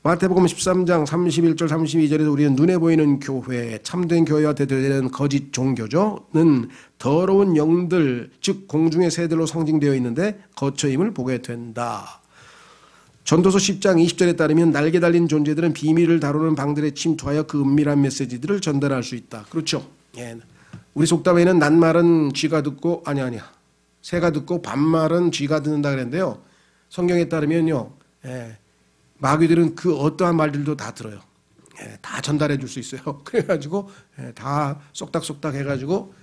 Speaker 1: 마태복음 13장 31절 32절에서 우리는 눈에 보이는 교회, 참된 교회와 대조되는 거짓 종교죠는 더러운 영들, 즉 공중의 새들로 상징되어 있는데 거처임을 보게 된다. 전도서 10장 20절에 따르면 날개 달린 존재들은 비밀을 다루는 방들에 침투하여 그 은밀한 메시지들을 전달할 수 있다. 그렇죠. 우리 속담에는 낱말은 쥐가 듣고 아니야. 새가 듣고 반말은 쥐가 듣는다 그랬는데요. 성경에 따르면요, 마귀들은 그 어떠한 말들도 다 들어요. 다 전달해 줄 수 있어요. 그래가지고 다 쏙닥쏙닥 해가지고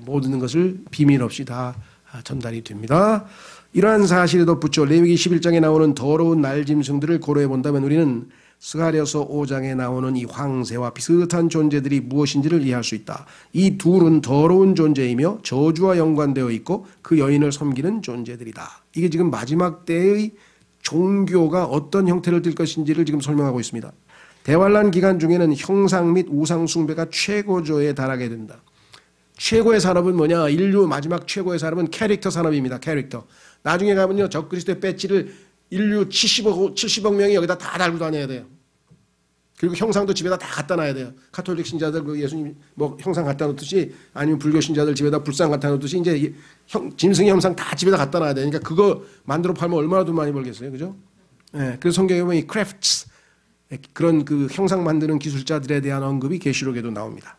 Speaker 1: 모든 것을 비밀 없이 다 전달이 됩니다. 이러한 사실에 덧붙여 레위기 11장에 나오는 더러운 날짐승들을 고려해 본다면 우리는 스가랴서 5장에 나오는 이 황새와 비슷한 존재들이 무엇인지를 이해할 수 있다. 이 둘은 더러운 존재이며 저주와 연관되어 있고 그 여인을 섬기는 존재들이다. 이게 지금 마지막 때의 종교가 어떤 형태를 띨 것인지를 지금 설명하고 있습니다. 대환란 기간 중에는 형상 및 우상 숭배가 최고조에 달하게 된다. 최고의 산업은 뭐냐? 인류 마지막 최고의 산업은 캐릭터 산업입니다. 캐릭터. 나중에 가면요, 적그리스도의 배지를 인류 70억 명이 여기다 다 달고 다녀야 돼요. 그리고 형상도 집에다 다 갖다 놔야 돼요. 가톨릭 신자들 그 예수님 뭐 형상 갖다 놓듯이, 아니면 불교 신자들 집에다 불상 갖다 놓듯이 이제 짐승의 형상 다 집에다 갖다 놔야 돼요. 그러니까 그거 만들어 팔면 얼마나 돈 많이 벌겠어요, 그죠? 그래서 성경에 보면 이 크래프트, 그런 그 형상 만드는 기술자들에 대한 언급이 계시록에도 나옵니다.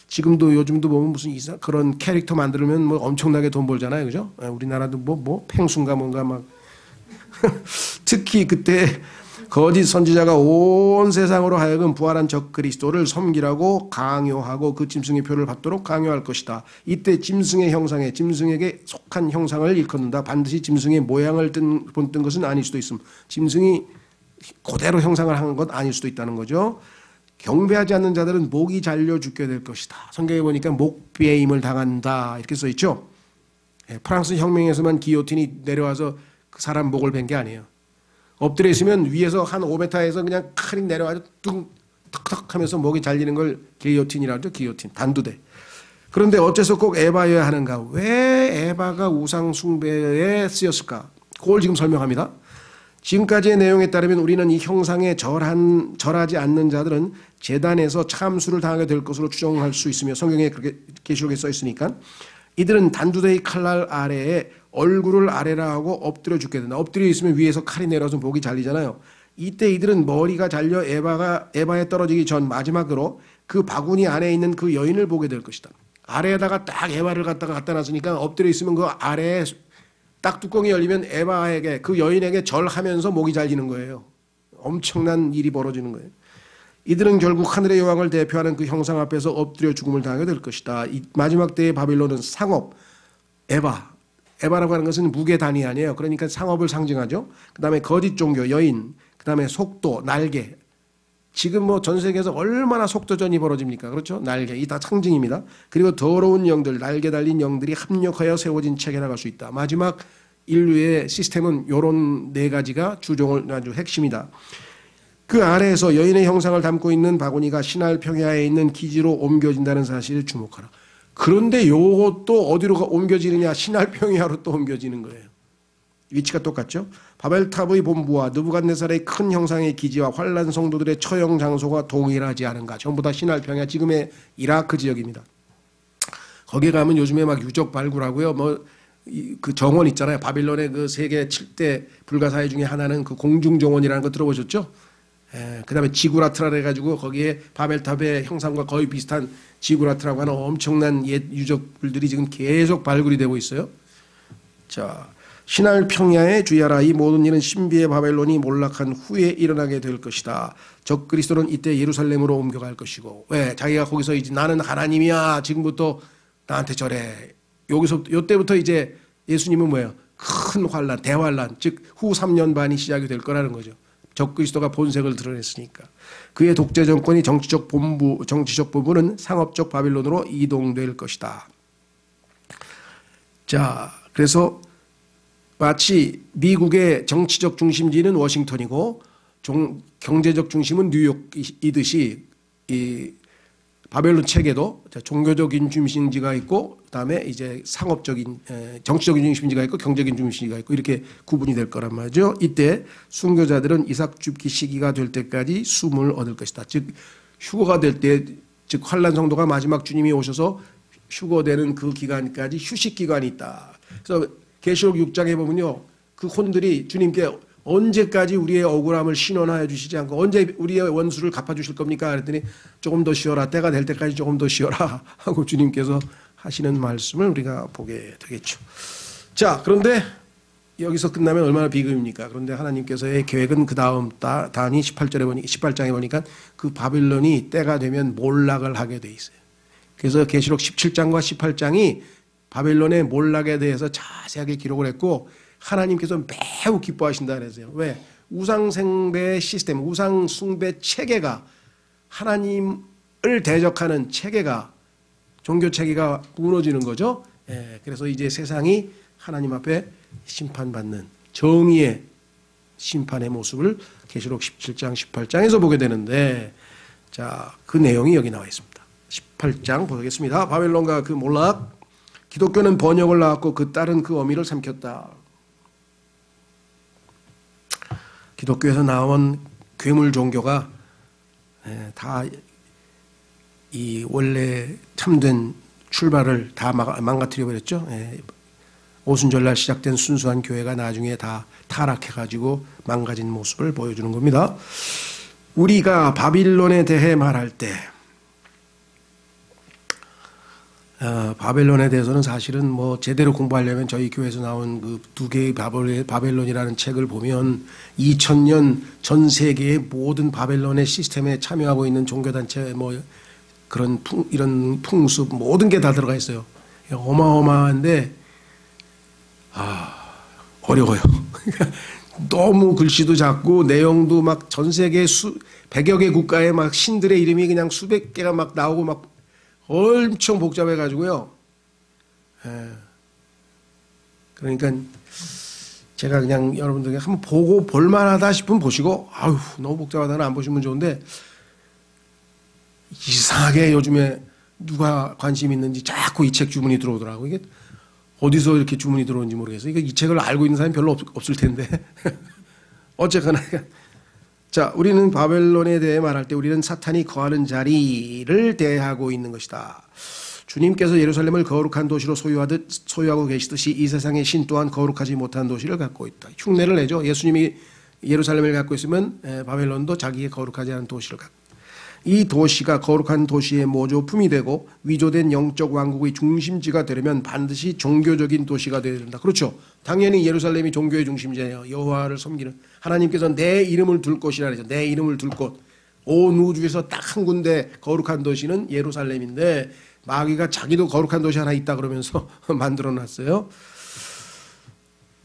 Speaker 1: 지금도 요즘도 보면 무슨 그런 캐릭터 만들면 뭐 엄청나게 돈 벌잖아요, 그죠? 우리나라도 뭐 펭수인가 뭔가 막 특히 그때 거짓 선지자가 온 세상으로 하여금 부활한 적 그리스도를 섬기라고 강요하고 그 짐승의 표를 받도록 강요할 것이다. 이때 짐승의 형상에 짐승에게 속한 형상을 일컫는다. 반드시 짐승의 모양을 본뜬 것은 아닐 수도 있음. 짐승이 그대로 형상을 한 것 아닐 수도 있다는 거죠. 경배하지 않는 자들은 목이 잘려 죽게 될 것이다. 성경에 보니까 목베임을 당한다 이렇게 써 있죠. 프랑스 혁명에서만 기요틴이 내려와서 그 사람 목을 벤 게 아니에요. 엎드려 있으면 위에서 한 5m에서 그냥 칼이 내려와서 뚱 턱턱 하면서 목이 잘리는 걸 기요틴이라고 하죠. 기요틴, 단두대. 그런데 어째서 꼭 에바여야 하는가? 왜 에바가 우상 숭배에 쓰였을까? 그걸 지금 설명합니다. 지금까지의 내용에 따르면 우리는 이 형상에 절하지 않는 자들은 제단에서 참수를 당하게 될 것으로 추정할 수 있으며, 성경에 그렇게 계시록에 써 있으니까 이들은 단두대의 칼날 아래에 얼굴을 아래라 하고 엎드려 죽게 된다. 엎드려 있으면 위에서 칼이 내려서 목이 잘리잖아요. 이때 이들은 머리가 잘려 에바에 떨어지기 전 마지막으로 그 바구니 안에 있는 그 여인을 보게 될 것이다. 아래에다가 딱 에바를 갖다 놨으니까 엎드려 있으면 그 아래에 딱 뚜껑이 열리면 에바에게, 그 여인에게 절하면서 목이 잘리는 거예요. 엄청난 일이 벌어지는 거예요. 이들은 결국 하늘의 여왕을 대표하는 그 형상 앞에서 엎드려 죽음을 당하게 될 것이다. 이 마지막 때의 바빌론은 상업, 에바라고 하는 것은 무게 단위 아니에요. 그러니까 상업을 상징하죠. 그 다음에 거짓 종교, 여인, 그 다음에 속도, 날개. 지금 뭐 전 세계에서 얼마나 속도전이 벌어집니까? 그렇죠? 날개. 이 다 상징입니다. 그리고 더러운 영들, 날개 달린 영들이 합력하여 세워진 체계라고 할 수 있다. 마지막 인류의 시스템은 이런 네 가지가 주종을 아주 핵심이다. 그 아래에서 여인의 형상을 담고 있는 바구니가 신할 평야에 있는 기지로 옮겨진다는 사실에 주목하라. 그런데 요것도 어디로 옮겨지느냐? 신할 평야로 또 옮겨지는 거예요. 위치가 똑같죠. 바벨탑의 본부와 느부갓네살의 큰 형상의 기지와 환란 성도들의 처형 장소가 동일하지 않은가. 전부 다 신할 평야, 지금의 이라크 지역입니다. 거기에 가면 요즘에 막 유적 발굴하고요. 뭐 그 정원 있잖아요. 바빌론의 그 세계 7대 불가사의 중에 하나는 그 공중 정원이라는 거 들어보셨죠? 그다음에 지구라트라 해가지고 거기에 바벨탑의 형상과 거의 비슷한 지구라트라고 하는 엄청난 옛 유적물들이 지금 계속 발굴이 되고 있어요. 자, 신할 평야에 주의하라. 이 모든 일은 신비의 바벨론이 몰락한 후에 일어나게 될 것이다. 적 그리스도는 이때 예루살렘으로 옮겨갈 것이고, 왜? 자기가 거기서 이제 나는 하나님이야, 지금부터 나한테 절해. 여기서 요때부터 이제 예수님은 뭐예요? 큰 환란, 대환란, 즉 후 3년 반이 시작이 될 거라는 거죠. 적 그리스도가 본색을 드러냈으니까. 그의 독재 정권이 정치적 본부는 상업적 바빌론으로 이동될 것이다. 자, 그래서 마치 미국의 정치적 중심지는 워싱턴이고 경제적 중심은 뉴욕이듯이 이 바벨론 체계도 종교적인 중심지가 있고, 그다음에 이제 상업적인 정치적인 중심지가 있고 경제적인 중심지가 있고 이렇게 구분이 될 거란 말이죠. 이때 순교자들은 이삭 줍기 시기가 될 때까지 숨을 얻을 것이다. 즉 휴거가 될 때, 즉 환란 성도가 마지막 주님이 오셔서 휴거되는 그 기간까지 휴식 기간이 있다. 그래서 계시록 6장에 보면요, 그 혼들이 주님께 언제까지 우리의 억울함을 신원하여 주시지 않고 언제 우리의 원수를 갚아주실 겁니까? 그랬더니 조금 더 쉬어라. 때가 될 때까지 조금 더 쉬어라 하고 주님께서 하시는 말씀을 우리가 보게 되겠죠. 자, 그런데 여기서 끝나면 얼마나 비극입니까? 그런데 하나님께서의 계획은 그 다음 단이 18장에 보니까 그 바빌론이 때가 되면 몰락을 하게 돼 있어요. 그래서 계시록 17장과 18장이 바빌론의 몰락에 대해서 자세하게 기록을 했고 하나님께서 매우 기뻐하신다 그랬어요. 왜? 우상숭배 시스템, 우상숭배 체계가 하나님을 대적하는 체계가 종교 체계가 무너지는 거죠. 예, 그래서 이제 세상이 하나님 앞에 심판받는 정의의 심판의 모습을 계시록 17장, 18장에서 보게 되는데 자, 그 내용이 여기 나와 있습니다. 18장 보겠습니다. 바벨론과 그 몰락, 기독교는 번역을 낳았고 그 딸은 그 어미를 삼켰다. 기독교에서 나온 괴물 종교가 다 이 원래 참된 출발을 다 망가뜨려 버렸죠. 오순절날 시작된 순수한 교회가 나중에 다 타락해가지고 망가진 모습을 보여주는 겁니다. 우리가 바빌론에 대해 말할 때 바벨론에 대해서는 사실은 뭐 제대로 공부하려면 저희 교회에서 나온 그 두 개의 바벨론이라는 책을 보면 2000년 전 세계의 모든 바벨론의 시스템에 참여하고 있는 종교단체 뭐 그런 이런 풍습 모든 게 다 들어가 있어요. 어마어마한데 어려워요. 너무 글씨도 작고 내용도 막 전 세계 100여 개 국가의 막 신들의 이름이 그냥 수백 개가 막 나오고 막 엄청 복잡해 가지고요. 그러니까 제가 그냥 여러분들에게 한번 보고 볼만하다 싶으면 보시고 아유 너무 복잡하다는 안 보시면 좋은데 이상하게 요즘에 누가 관심 있는지 자꾸 이 책 주문이 들어오더라고요. 이게 어디서 이렇게 주문이 들어오는지 모르겠어요. 이 책을 알고 있는 사람이 별로 없을 텐데. 어쨌거나. 자, 우리는 바벨론에 대해 말할 때 우리는 사탄이 거하는 자리를 대하고 있는 것이다. 주님께서 예루살렘을 거룩한 도시로 소유하고 계시듯이 이 세상의 신 또한 거룩하지 못한 도시를 갖고 있다. 흉내를 내죠. 예수님이 예루살렘을 갖고 있으면 바벨론도 자기의 거룩하지 않은 도시를 갖고 있다. 이 도시가 거룩한 도시의 모조품이 되고 위조된 영적 왕국의 중심지가 되려면 반드시 종교적인 도시가 되어야 된다. 그렇죠. 당연히 예루살렘이 종교의 중심지예요. 여호와를 섬기는 하나님께서 내 이름을 둘 곳이라 그러죠. 내 이름을 둘 곳. 온 우주에서 딱 한 군데 거룩한 도시는 예루살렘인데 마귀가 자기도 거룩한 도시 하나 있다 그러면서 만들어놨어요.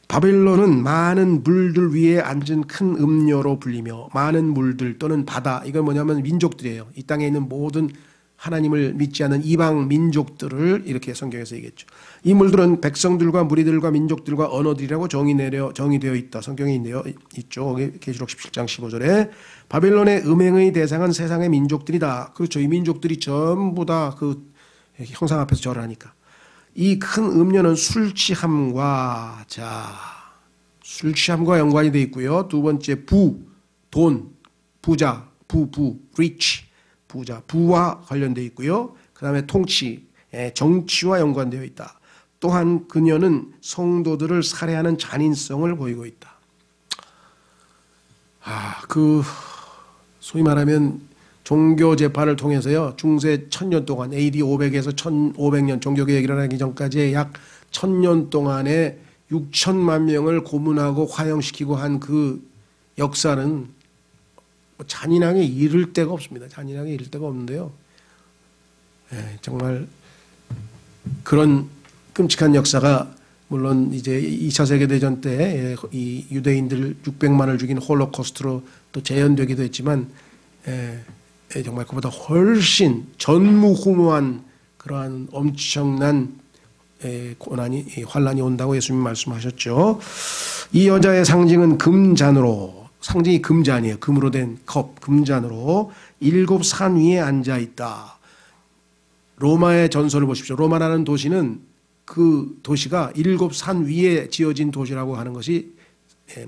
Speaker 1: 바벨론은 많은 물들 위에 앉은 큰 음료로 불리며 많은 물들 또는 바다 이건 뭐냐면 민족들이에요. 이 땅에 있는 모든 하나님을 믿지 않는 이방 민족들을 이렇게 성경에서 얘기했죠. 이 물들은 백성들과 무리들과 민족들과 언어들이라고 정의되어 있다. 성경에 있죠. 계시록 17장 15절에 바벨론의 음행의 대상은 세상의 민족들이다. 그렇죠. 이 민족들이 전부 다 그 형상 앞에서 절하니까. 이 큰 음료는 술 취함과 연관이 되어 있고요. 두 번째 돈, 부자, rich, 부자, 부와 관련되어 있고요. 그 다음에 통치, 정치와 연관되어 있다. 또한 그녀는 성도들을 살해하는 잔인성을 보이고 있다. 소위 말하면 종교 재판을 통해서요. 중세 1000년 동안 AD 500에서 1500년 종교개혁이 일어나기 전까지 약 1000년 동안에 6천만 명을 고문하고 화형시키고 한 그 역사는 잔인하게 이를 데가 없습니다. 잔인하게 이를 데가 없는데요. 정말 그런 끔찍한 역사가 물론 이제 2차 세계대전 때 이 유대인들 600만을 죽인 홀로코스트로 또 재현되기도 했지만 정말 그보다 훨씬 전무후무한 그러한 엄청난 환란이 온다고 예수님 말씀하셨죠. 이 여자의 상징은 금잔으로 상징이 금잔이에요. 금으로 된 컵, 금잔으로 7산 위에 앉아 있다. 로마의 전설을 보십시오. 로마라는 도시는 그 도시가 7산 위에 지어진 도시라고 하는 것이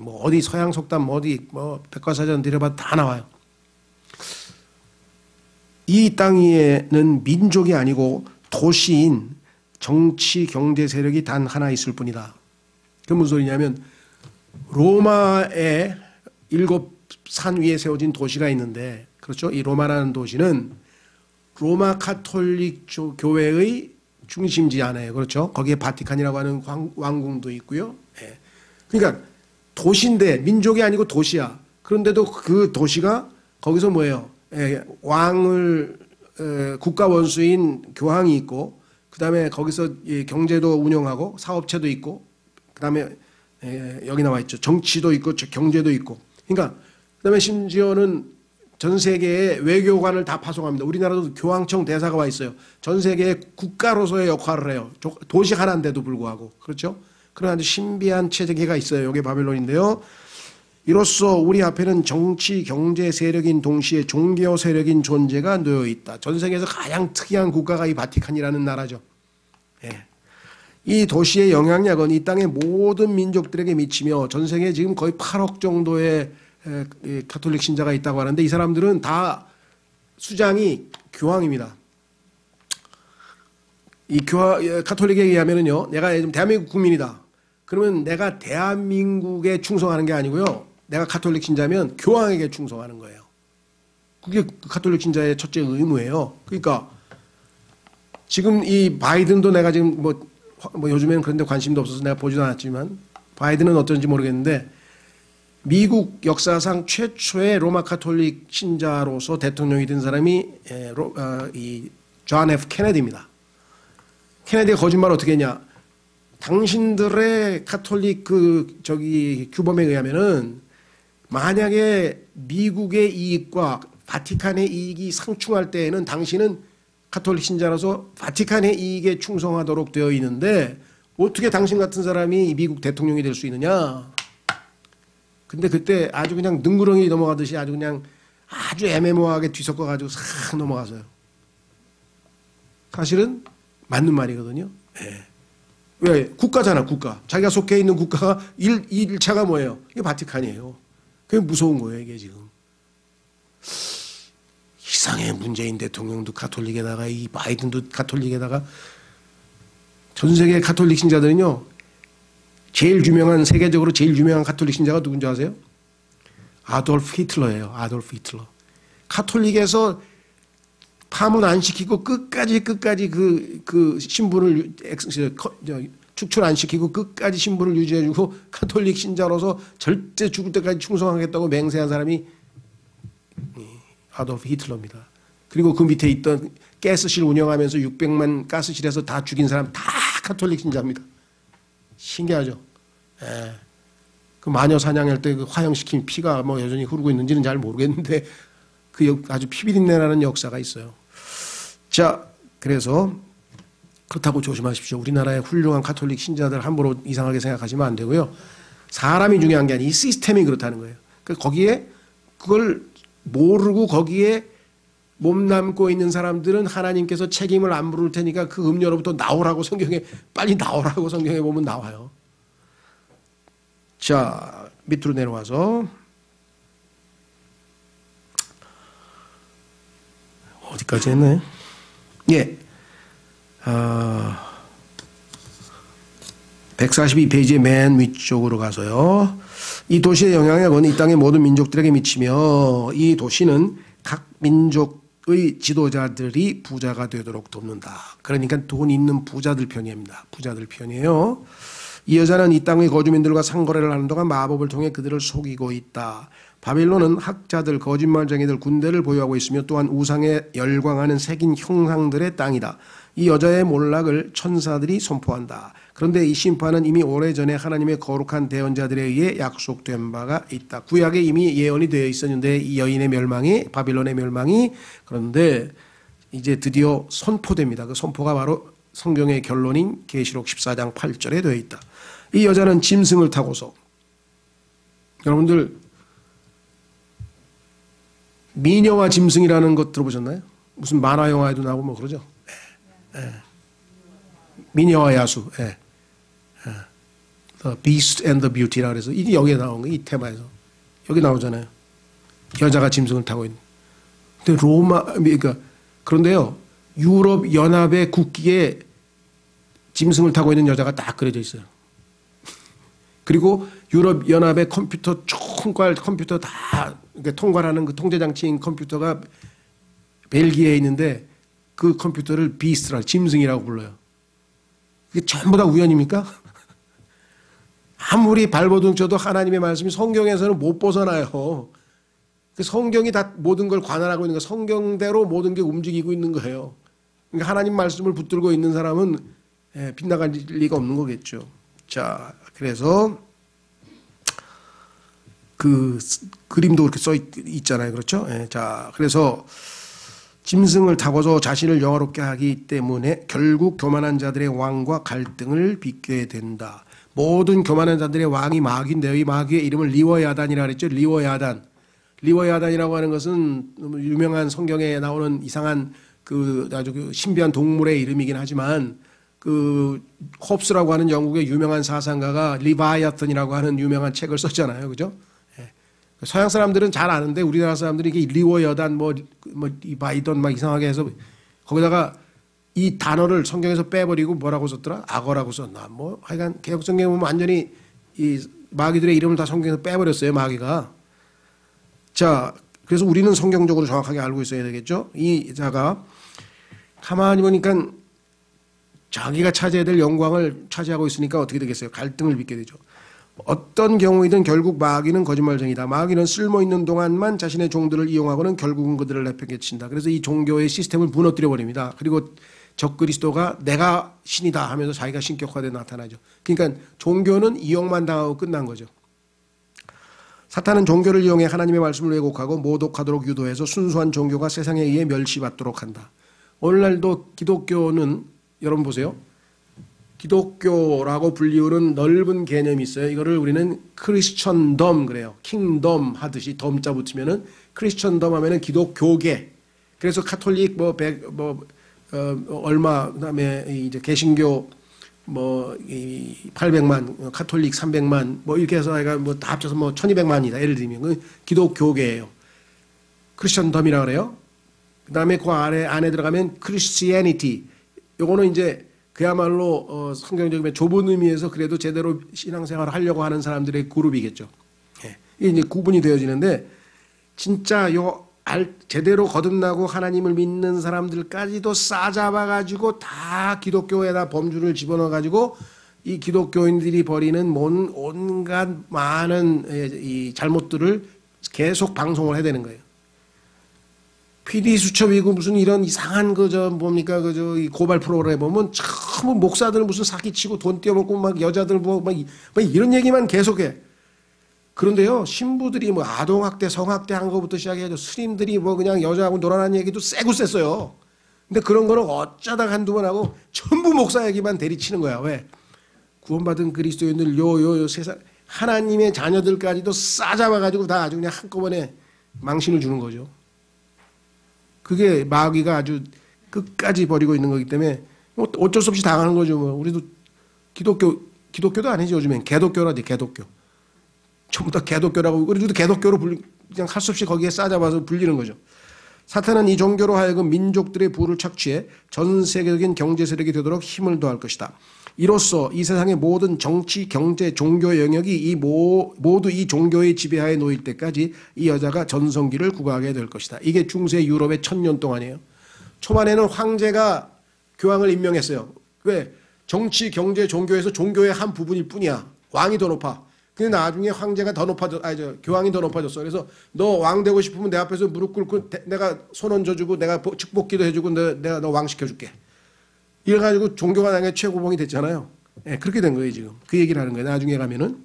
Speaker 1: 뭐 어디 서양 속담 어디 뭐 백과사전 들여봐도 다 나와요. 이 땅 위에는 민족이 아니고 도시인 정치 경제 세력이 단 하나 있을 뿐이다. 그 무슨 소리냐면 로마의 7산 위에 세워진 도시가 있는데 그렇죠. 이 로마라는 도시는 로마 카톨릭 교회의 중심지 안에 그렇죠. 거기에 바티칸이라고 하는 왕궁도 있고요. 예. 그러니까 도시인데 민족이 아니고 도시야. 그런데도 그 도시가 거기서 뭐예요? 예, 왕을 국가 원수인 교황이 있고 그다음에 거기서 경제도 운영하고 사업체도 있고 그다음에 여기 나와 있죠. 정치도 있고 경제도 있고. 그러니까 그다음에 심지어는 전 세계의 외교관을 다 파송합니다. 우리나라도 교황청 대사가 와 있어요. 전 세계의 국가로서의 역할을 해요. 도시 하나인데도 불구하고. 그렇죠? 그런 아주 신비한 체제가 있어요. 이게 바벨론인데요. 이로써 우리 앞에는 정치, 경제 세력인 동시에 종교 세력인 존재가 놓여 있다. 전 세계에서 가장 특이한 국가가 이 바티칸이라는 나라죠. 예. 이 도시의 영향력은 이 땅의 모든 민족들에게 미치며 전 세계에 지금 거의 8억 정도의 가톨릭 신자가 있다고 하는데 이 사람들은 다 수장이 교황입니다. 이 가톨릭에 의하면은요, 내가 대한민국 국민이다. 그러면 내가 대한민국에 충성하는 게 아니고요, 내가 가톨릭 신자면 교황에게 충성하는 거예요. 그게 가톨릭 신자의 첫째 의무예요. 그러니까 지금 이 바이든도 내가 지금 뭐 요즘에는 그런데 관심도 없어서 내가 보지도 않았지만 바이든은 어떤지 모르겠는데 미국 역사상 최초의 로마 가톨릭 신자로서 대통령이 된 사람이 이 존 F 케네디입니다. 케네디가 거짓말을 어떻게 했냐? 당신들의 가톨릭 규범에 의하면은 만약에 미국의 이익과 바티칸의 이익이 상충할 때에는 당신은 가톨릭 신자로서 바티칸의 이익에 충성하도록 되어 있는데 어떻게 당신 같은 사람이 미국 대통령이 될 수 있느냐? 근데 그때 아주 그냥 능구렁이 넘어가듯이 아주 그냥 아주 애매모호하게 뒤섞어가지고 싹 넘어가서요. 사실은 맞는 말이거든요. 네. 왜? 국가잖아, 국가. 자기가 속해 있는 국가가 1차가 뭐예요? 이게 바티칸이에요. 그게 무서운 거예요, 이게 지금. 이상해. 문재인 대통령도 가톨릭에다가 이 바이든도 가톨릭에다가 전 세계 가톨릭 신자들은요. 세계적으로 제일 유명한 가톨릭 신자가 누군지 아세요? 아돌프 히틀러예요. 아돌프 히틀러. 가톨릭에서 파문 안 시키고 끝까지 그 신분을 축출 안 시키고 끝까지 신분을 유지해주고 가톨릭 신자로서 절대 죽을 때까지 충성하겠다고 맹세한 사람이 아돌프 히틀러입니다. 그리고 그 밑에 있던 가스실 운영하면서 600만 가스실에서 다 죽인 사람 다 가톨릭 신자입니다. 신기하죠? 예. 그 마녀 사냥할 때 그 화형시킨 피가 뭐 여전히 흐르고 있는지는 잘 모르겠는데 그 아주 피비린내 나는 역사가 있어요. 자, 그래서 그렇다고 조심하십시오. 우리나라의 훌륭한 가톨릭 신자들 함부로 이상하게 생각하시면 안 되고요. 사람이 중요한 게 아니라 이 시스템이 그렇다는 거예요. 거기에 그걸 모르고 거기에 몸담고 있는 사람들은 하나님께서 책임을 안 물을 테니까 그 음료로부터 나오라고 빨리 나오라고 성경에 보면 나와요. 자, 밑으로 내려와서 어디까지 했네? 예. 142페이지의 맨 위쪽으로 가서요. 이 도시의 영향력은 이 땅의 모든 민족들에게 미치며 이 도시는 각 민족의 지도자들이 부자가 되도록 돕는다. 그러니까 돈 있는 부자들 편입니다. 부자들 편이에요. 이 여자는 이 땅의 거주민들과 상거래를 하는 동안 마법을 통해 그들을 속이고 있다. 바빌론은 학자들, 거짓말쟁이들, 군대를 보유하고 있으며 또한 우상에 열광하는 색인 형상들의 땅이다. 이 여자의 몰락을 천사들이 선포한다. 그런데 이 심판은 이미 오래전에 하나님의 거룩한 대언자들에 의해 약속된 바가 있다. 구약에 이미 예언이 되어 있었는데 이 여인의 멸망이, 바빌론의 멸망이, 그런데 이제 드디어 선포됩니다. 그 선포가 바로 성경의 결론인 계시록 14장 8절에 되어 있다. 이 여자는 짐승을 타고서, 여러분들 미녀와 짐승이라는 것 들어보셨나요? 무슨 만화 영화에도 나오고 뭐 그러죠. 미녀와 야수, The Beast and the Beauty라 그래서 이게 여기에 나온 거예요. 이 테마에서 여기 나오잖아요. 여자가 짐승을 타고 있는. 근데 그러니까 그런데요, 유럽 연합의 국기에 짐승을 타고 있는 여자가 딱 그려져 있어요. 그리고 유럽 연합의 컴퓨터 총괄 컴퓨터 다 통과하는 그 통제 장치인 컴퓨터가 벨기에에 있는데 그 컴퓨터를 비스트라 짐승이라고 불러요. 그게 전부 다 우연입니까? 아무리 발버둥 쳐도 하나님의 말씀이 성경에서는 못 벗어나요. 그 성경이 다 모든 걸 관할하고 있는 거, 성경대로 모든 게 움직이고 있는 거예요. 그러니까 하나님 말씀을 붙들고 있는 사람은 빗나갈 리가 없는 거겠죠. 자, 그래서 그 그림도 그렇게 써 있잖아요. 그렇죠? 자, 그래서 짐승을 타고서 자신을 영화롭게 하기 때문에 결국 교만한 자들의 왕과 갈등을 빚게 된다. 모든 교만한 자들의 왕이 마귀인데요. 이 마귀의 이름을 리워야단이라고 그랬죠. 리워야단. 리워야단이라고 하는 것은 유명한 성경에 나오는 이상한 그 아주 그 신비한 동물의 이름이긴 하지만 그 홉스라고 하는 영국의 유명한 사상가가 리바이아튼이라고 하는 유명한 책을 썼잖아요. 그죠? 서양 사람들은 잘 아는데 우리나라 사람들이 이게 리워여단 뭐 이 바이던 막 이상하게 해서 거기다가 이 단어를 성경에서 빼버리고 뭐라고 썼더라? 악어라고 썼나? 뭐 하여간 개혁성경에 보면 완전히 이 마귀들의 이름을 다 성경에서 빼버렸어요. 마귀가. 자, 그래서 우리는 성경적으로 정확하게 알고 있어야 되겠죠. 이 자가 가만히 보니까 자기가 차지해야 될 영광을 차지하고 있으니까 어떻게 되겠어요? 갈등을 빚게 되죠. 어떤 경우이든 결국 마귀는 거짓말쟁이다. 마귀는 쓸모있는 동안만 자신의 종들을 이용하고는 결국은 그들을 내팽개친다. 그래서 이 종교의 시스템을 무너뜨려 버립니다. 그리고 적그리스도가 내가 신이다 하면서 자기가 신격화돼 나타나죠. 그러니까 종교는 이용만 당하고 끝난 거죠. 사탄은 종교를 이용해 하나님의 말씀을 왜곡하고 모독하도록 유도해서 순수한 종교가 세상에 의해 멸시받도록 한다. 오늘날도 기독교는 여러분 보세요. 기독교라고 불리우는 넓은 개념이 있어요. 이거를 우리는 크리스천덤 그래요. 킹덤 하듯이 덤자 붙이면은 크리스천덤 하면은 기독교계. 그래서 카톨릭 얼마 그다음에 이제 개신교 800만, 카톨릭 300만 뭐 이렇게 해서 뭐 다 합쳐서 1200만이다. 예를 들면 그 기독교계예요. 크리스천덤이라 그래요. 그다음에 그 안에 들어가면 크리스티애니티. 요거는 이제 그야말로 성경적인 좁은 의미에서 그래도 제대로 신앙생활을 하려고 하는 사람들의 그룹이겠죠. 이게 이제 구분이 되어지는데 진짜 제대로 거듭나고 하나님을 믿는 사람들까지도 싸잡아가지고 다 기독교에다 범주를 집어넣어가지고 이 기독교인들이 벌이는 온갖 많은 이 잘못들을 계속 방송을 해야 되는 거예요. PD수첩이고 무슨 이런 이상한 이 고발 프로그램 보면 참 목사들 무슨 사기치고 돈 떼어먹고 막 여자들 막 이런 얘기만 계속해. 그런데요, 신부들이 뭐 아동학대, 성학대 한 거부터 시작해서 스님들이 뭐 그냥 여자하고 놀아나는 얘기도 세고 셌어요. 근데 그런 거는 어쩌다 한두 번 하고 전부 목사 얘기만 대리치는 거야. 왜? 구원받은 그리스도인들 요 세상 하나님의 자녀들까지도 싸잡아가지고 다 아주 그냥 한꺼번에 망신을 주는 거죠. 그게 마귀가 아주 끝까지 버리고 있는 거기 때문에 어쩔 수 없이 당하는 거죠. 뭐 우리도 기독교도 아니지 요즘엔 개독교라지 개독교. 전부 다 개독교라고 우리도 개독교로 그냥 할 수 없이 거기에 싸잡아서 불리는 거죠. 사탄은 이 종교로 하여금 민족들의 부를 착취해 전 세계적인 경제 세력이 되도록 힘을 더할 것이다. 이로써 이 세상의 모든 정치, 경제, 종교 영역이 모두 이 종교의 지배하에 놓일 때까지 이 여자가 전성기를 구가하게 될 것이다. 이게 중세 유럽의 1000년 동안이에요. 초반에는 황제가 교황을 임명했어요. 왜? 정치, 경제, 종교에서 종교의 한 부분일 뿐이야. 왕이 더 높아. 근데 나중에 황제가 더 교황이 더 높아졌어. 그래서 너 왕 되고 싶으면 내 앞에서 무릎 꿇고 내가 손 얹어주고 내가 축복기도 해주고 내가 너 왕 시켜줄게. 이래가지고 종교가 나중에 최고봉이 됐잖아요. 그렇게 된 거예요 지금. 그 얘기를 하는 거예요. 나중에 가면은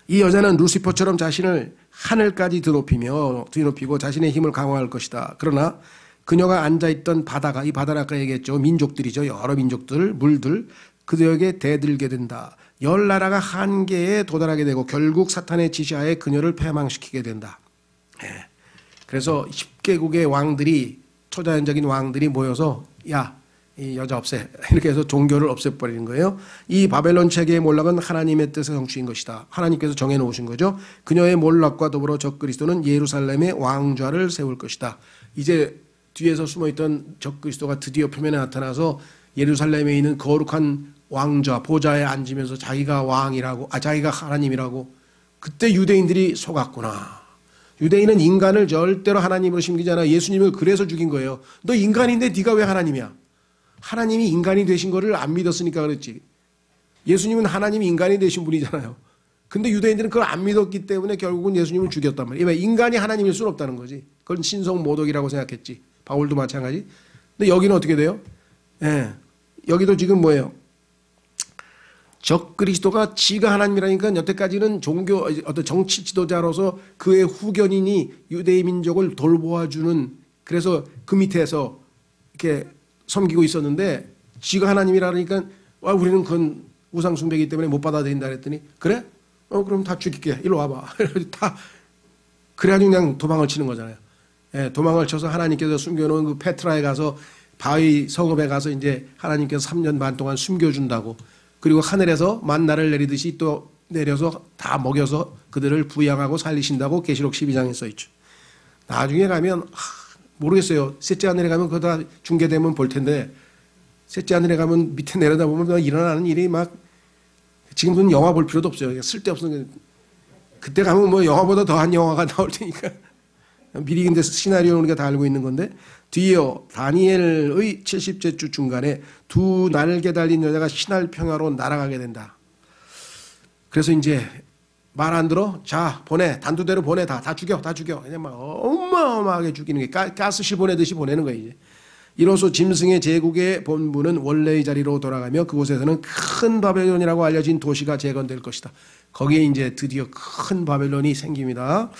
Speaker 1: 이 여자는 루시퍼처럼 자신을 하늘까지 드높이고 자신의 힘을 강화할 것이다. 그러나 그녀가 앉아있던 바다가 이 바다는 아까 얘기했죠. 민족들이죠. 여러 민족들, 물들 그들에게 대들게 된다. 10나라가 한계에 도달하게 되고 결국 사탄의 지시하에 그녀를 패망시키게 된다. 그래서 10개국의 왕들이 초자연적인 왕들이 모여서 이 여자 없애 이렇게 해서 종교를 없애버리는 거예요. 이 바벨론 체계의 몰락은 하나님의 뜻의 성취인 것이다. 하나님께서 정해놓으신 거죠. 그녀의 몰락과 더불어 적그리스도는 예루살렘의 왕좌를 세울 것이다. 이제 뒤에서 숨어있던 적그리스도가 드디어 표면에 나타나서 예루살렘에 있는 거룩한 왕좌 보좌에 앉으면서 자기가 왕이라고 자기가 하나님이라고. 그때 유대인들이 속았구나. 유대인은 인간을 절대로 하나님으로 심기지 않아. 예수님을 그래서 죽인 거예요. 너 인간인데 네가 왜 하나님이야? 하나님이 인간이 되신 거를 안 믿었으니까 그랬지. 예수님은 하나님이 인간이 되신 분이잖아요. 근데 유대인들은 그걸 안 믿었기 때문에 결국은 예수님을 죽였단 말이에요. 인간이 하나님일 수는 없다는 거지. 그건 신성 모독이라고 생각했지. 바울도 마찬가지. 근데 여기는 어떻게 돼요? 예. 여기도 지금 뭐예요? 적그리스도가 지가 하나님이라니까 여태까지는 종교 어떤 정치 지도자로서 그의 후견인이 유대인 민족을 돌보아주는, 그래서 그 밑에서 이렇게 섬기고 있었는데 지가 하나님이라 그러니까 우리는 그건 우상 숭배이기 때문에 못 받아들인다 그랬더니 그래? 그럼 다 죽일게. 일로 와봐. 다 그래가지고 그냥 도망을 치는 거잖아요. 예, 도망을 쳐서 하나님께서 숨겨놓은 그 페트라에 가서 바위 성읍에 가서 이제 하나님께서 3년 반 동안 숨겨준다고, 그리고 하늘에서 만나를 내리듯이 또 내려서 다 먹여서 그들을 부양하고 살리신다고 계시록 12장에 써있죠. 나중에 가면 모르겠어요. 셋째 하늘에 가면 그거 다 중계되면 볼 텐데, 셋째 하늘에 가면 밑에 내려다보면 일어나는 일이 막, 지금은 영화 볼 필요도 없어요. 쓸데없는, 그때 가면 뭐 영화보다 더한 영화가 나올 테니까 미리 근데 시나리오는 우리가 다 알고 있는 건데, 뒤이어 다니엘의 70째 주 중간에 두 날개 달린 여자가 신할 평야로 날아가게 된다. 그래서 이제 말 안 들어? 자, 보내. 단두대로 보내. 다 죽여. 그냥 막 어마어마하게 죽이는 게 가스실 보내듯이 보내는 거예요, 이제. 이로써 짐승의 제국의 본부는 원래의 자리로 돌아가며 그곳에서는 큰 바벨론이라고 알려진 도시가 재건될 것이다. 거기에 이제 드디어 큰 바벨론이 생깁니다.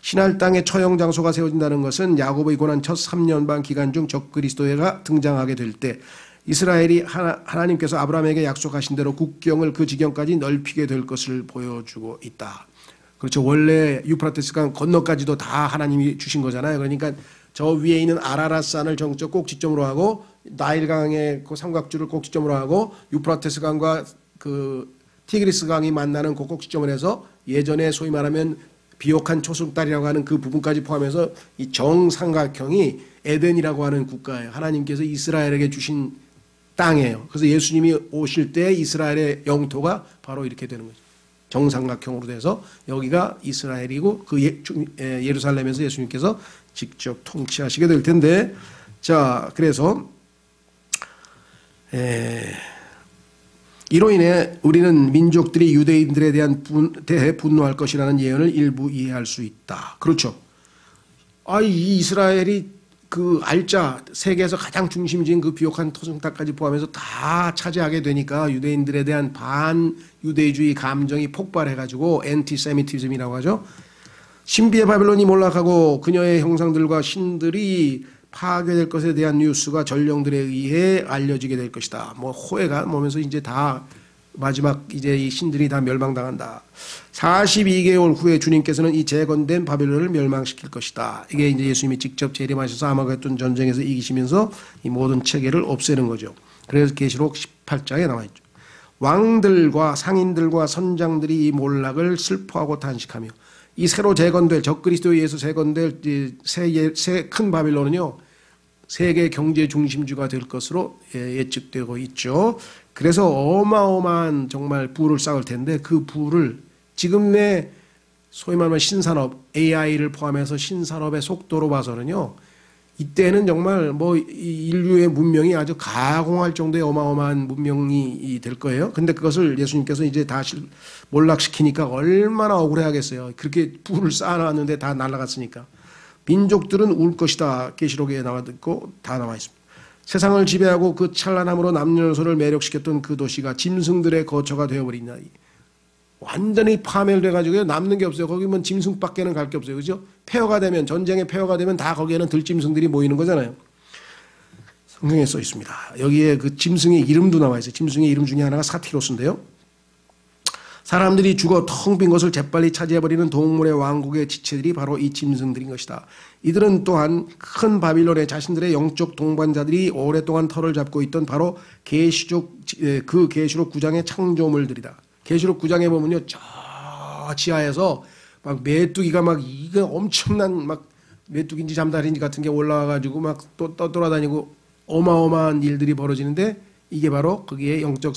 Speaker 1: 신할 땅에 처형 장소가 세워진다는 것은 야곱의 고난 첫 3년 반 기간 중 적그리스도가 등장하게 될 때 이스라엘이 하나님께서 아브라함에게 약속하신 대로 국경을 그 지경까지 넓히게 될 것을 보여주고 있다. 그렇죠. 원래 유프라테스 강 건너까지도 다 하나님이 주신 거잖아요. 그러니까 저 위에 있는 아라랏산을 정적 꼭지점으로 하고 나일강의 그 삼각주를 꼭지점으로 하고 유프라테스 강과 그 티그리스 강이 만나는 그 꼭지점을 해서 예전에 소위 말하면 비옥한 초승달이라고 하는 그 부분까지 포함해서 이 정삼각형이 에덴이라고 하는 국가예요. 하나님께서 이스라엘에게 주신 땅이에요. 그래서 예수님이 오실 때 이스라엘의 영토가 바로 이렇게 되는 거죠. 정삼각형으로 돼서 여기가 이스라엘이고 그 예루살렘에서 예수님께서 직접 통치하시게 될 텐데, 자, 그래서 이로 인해 우리는 민족들이 유대인들에 대해 분노할 것이라는 예언을 일부 이해할 수 있다. 그렇죠. 이 이스라엘이 그 알짜 세계에서 가장 중심지인 그 비옥한 토승탑까지 포함해서 다 차지하게 되니까 유대인들에 대한 반유대주의 감정이 폭발해가지고 엔티세미티즘이라고 하죠. 신비의 바벨론이 몰락하고 그녀의 형상들과 신들이 파괴될 것에 대한 뉴스가 전령들에 의해 알려지게 될 것이다. 뭐 호해가 뭐면서 이제 다 마지막 이제 이 신들이 다 멸망당한다. 42개월 후에 주님께서는 이 재건된 바벨론을 멸망시킬 것이다. 이게 이제 예수님이 직접 재림하셔서 아마겟돈 전쟁에서 이기시면서 이 모든 체계를 없애는 거죠. 그래서 계시록 18장에 나와 있죠. 왕들과 상인들과 선장들이 이 몰락을 슬퍼하고 탄식하며 이 새로 재건될 적그리스도에 의해서 재건될 새 큰 바벨론은요, 세계 경제 중심주가 될 것으로 예측되고 있죠. 그래서 어마어마한 정말 부를 쌓을 텐데 그 부를 지금의 소위 말하면 신산업, AI를 포함해서 신산업의 속도로 봐서는요, 이때는 정말 뭐 인류의 문명이 아주 가공할 정도의 어마어마한 문명이 될 거예요. 근데 그것을 예수님께서 이제 다시 몰락시키니까 얼마나 억울해하겠어요. 그렇게 부를 쌓아놨는데 다 날아갔으니까. 민족들은 울 것이다. 계시록에 나와 있고 다 나와 있습니다. 세상을 지배하고 그 찬란함으로 남녀노소를 매력시켰던 그 도시가 짐승들의 거처가 되어버린다. 완전히 파멸돼가지고 남는 게 없어요. 거기면 짐승밖에는 갈 게 없어요. 그죠? 폐허가 되면, 전쟁의 폐허가 되면 다 거기에는 들짐승들이 모이는 거잖아요. 성경에 써 있습니다. 여기에 그 짐승의 이름도 나와 있어요. 짐승의 이름 중에 하나가 사티로스인데요. 사람들이 죽어 텅 빈 것을 재빨리 차지해버리는 동물의 왕국의 지체들이 바로 이 짐승들인 것이다. 이들은 또한 큰 바빌론의 자신들의 영적 동반자들이 오랫동안 털을 잡고 있던 바로 계시록 9장의 창조물들이다. 계시록 9장에 보면요, 저 지하에서 막 메뚜기가 막 이게 엄청난 막 메뚜기인지 잠다리인지 같은 게 올라와가지고 막 또 떠돌아다니고 어마어마한 일들이 벌어지는데 이게 바로 거기에 영적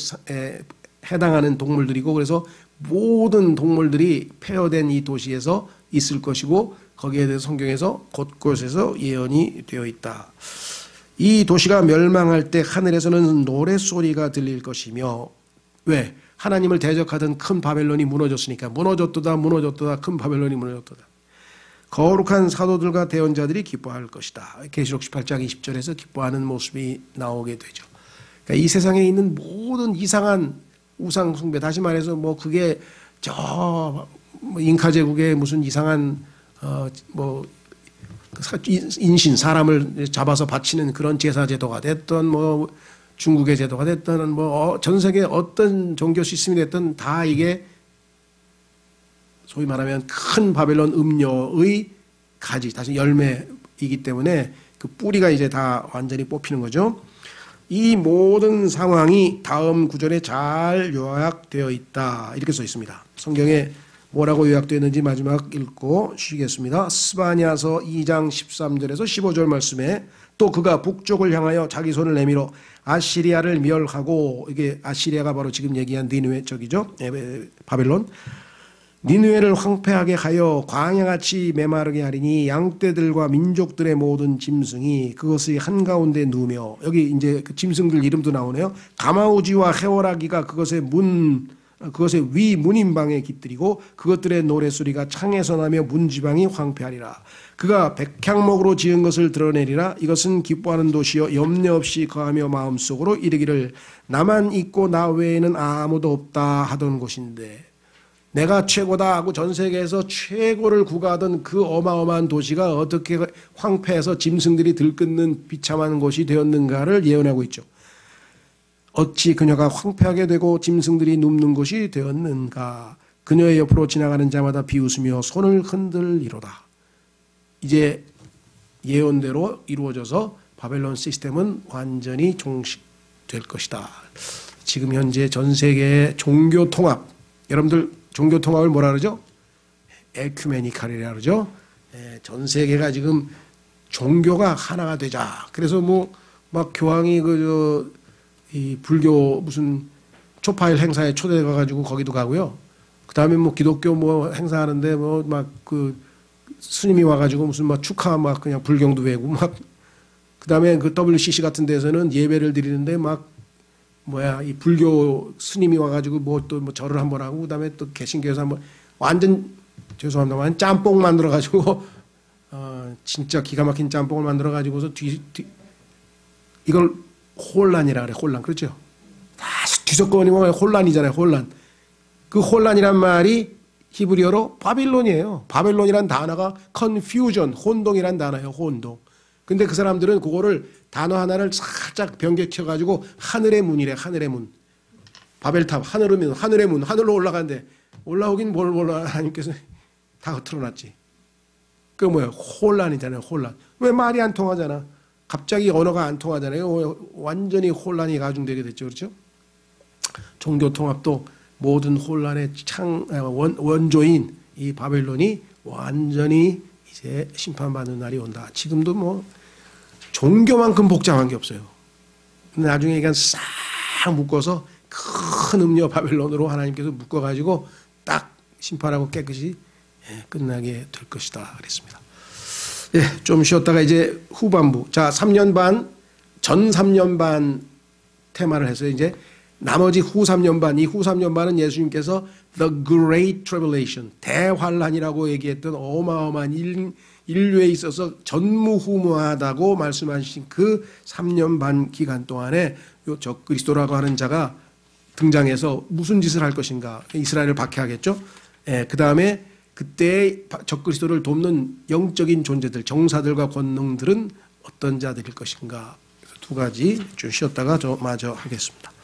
Speaker 1: 해당하는 동물들이고, 그래서 모든 동물들이 폐허된 이 도시에서 있을 것이고 거기에 대해서 성경에서 곳곳에서 예언이 되어 있다. 이 도시가 멸망할 때 하늘에서는 노랫소리가 들릴 것이며 왜? 하나님을 대적하던 큰 바벨론이 무너졌으니까 무너졌도다 무너졌도다 큰 바벨론이 무너졌도다. 거룩한 사도들과 대언자들이 기뻐할 것이다. 계시록 18장 20절에서 기뻐하는 모습이 나오게 되죠. 그러니까 이 세상에 있는 모든 이상한 우상 숭배, 다시 말해서 뭐 그게 저 잉카 제국의 무슨 이상한 뭐 인신 사람을 잡아서 바치는 그런 제사 제도가 됐던 뭐 중국의 제도가 됐던 뭐 전 세계 어떤 종교 시스템이 됐든 다 이게 소위 말하면 큰 바벨론 음료의 가지, 다시 열매이기 때문에 그 뿌리가 이제 다 완전히 뽑히는 거죠. 이 모든 상황이 다음 구절에 잘 요약되어 있다. 이렇게 써 있습니다. 성경에 뭐라고 요약되어 있는지 마지막 읽고 쉬겠습니다. 스바냐서 2장 13절에서 15절 말씀에 또 그가 북쪽을 향하여 자기 손을 내밀어 아시리아를 멸하고, 이게 아시리아가 바로 지금 얘기한 니느웨 쪽이죠. 바벨론. 니느웨를 황폐하게 하여 광야같이 메마르게 하리니 양떼들과 민족들의 모든 짐승이 그것의 한가운데 누우며, 여기 이제 그 짐승들 이름도 나오네요. 가마우지와 헤오라기가 그것의 위 문인방에 깃들이고 그것들의 노랫소리가 창에서 나며 문지방이 황폐하리라. 그가 백향목으로 지은 것을 드러내리라. 이것은 기뻐하는 도시여 염려 없이 거하며 마음속으로 이르기를 나만 있고 나 외에는 아무도 없다 하던 곳인데, 내가 최고다 하고 전 세계에서 최고를 구가하던 그 어마어마한 도시가 어떻게 황폐해서 짐승들이 들끓는 비참한 곳이 되었는가를 예언하고 있죠. 어찌 그녀가 황폐하게 되고 짐승들이 눕는 곳이 되었는가. 그녀의 옆으로 지나가는 자마다 비웃으며 손을 흔들리로다. 이제 예언대로 이루어져서 바벨론 시스템은 완전히 종식될 것이다. 지금 현재 전 세계의 종교 통합, 여러분들 종교 통합을 뭐라 그러죠? 에큐메니칼이라 그러죠. 전 세계가 지금 종교가 하나가 되자. 그래서 뭐 막 교황이 이 불교 무슨 초파일 행사에 초대가 가지고 거기도 가고요. 그다음에 뭐 기독교 뭐 행사하는데 뭐 막 그 스님이 와가지고 무슨 막 축하 막 그냥 불경도 외우고 막, 그다음에 그 WCC 같은 데서는 예배를 드리는데 막 뭐야 이 불교 스님이 와가지고 뭐 또 뭐 절을 한번 하고, 그다음에 또 개신교에서 한번 완전 죄송합니다만 짬뽕 만들어 가지고 진짜 기가 막힌 짬뽕을 만들어 가지고서 이걸 혼란이라 그래. 혼란. 그렇죠? 다 뒤섞어버리면 혼란이잖아요. 혼란. 그 혼란이란 말이 히브리어로 바빌론이에요. 바벨론이란 단어가 confusion, 혼동이란 단어예요. 혼동. 근데 그 사람들은 그거를 단어 하나를 살짝 변개쳐가지고 하늘의 문이래. 하늘의 문. 바벨탑, 하늘의 문. 하늘로 올라가는데 올라오긴 뭘 몰라. 하나님께서 다 흐트러놨지. 그게 뭐예요? 혼란이잖아요. 혼란. 왜 말이 안 통하잖아. 갑자기 언어가 안 통하잖아요. 완전히 혼란이 가중되게 됐죠. 그렇죠? 종교 통합도 모든 혼란의 원조인 이 바벨론이 완전히 이제 심판받는 날이 온다. 지금도 뭐 종교만큼 복잡한 게 없어요. 근데 나중에 그냥 싹 묶어서 큰 음료 바벨론으로 하나님께서 묶어가지고 딱 심판하고 깨끗이 끝나게 될 것이다. 그랬습니다. 예, 좀 쉬었다가 이제 후반부. 자, 3년 반, 전 3년 반 테마를 해서 이제 나머지 후 3년 반, 이 후 3년 반은 예수님께서 The Great Tribulation, 대환란이라고 얘기했던 어마어마한 인류에 있어서 전무후무하다고 말씀하신 그 3년 반 기간 동안에 요 적그리스도라고 하는 자가 등장해서 무슨 짓을 할 것인가. 이스라엘을 박해하겠죠. 예, 그 다음에 그때 적그리스도를 돕는 영적인 존재들, 정사들과 권능들은 어떤 자들일 것인가. 두 가지 좀 쉬었다가 저 마저 하겠습니다.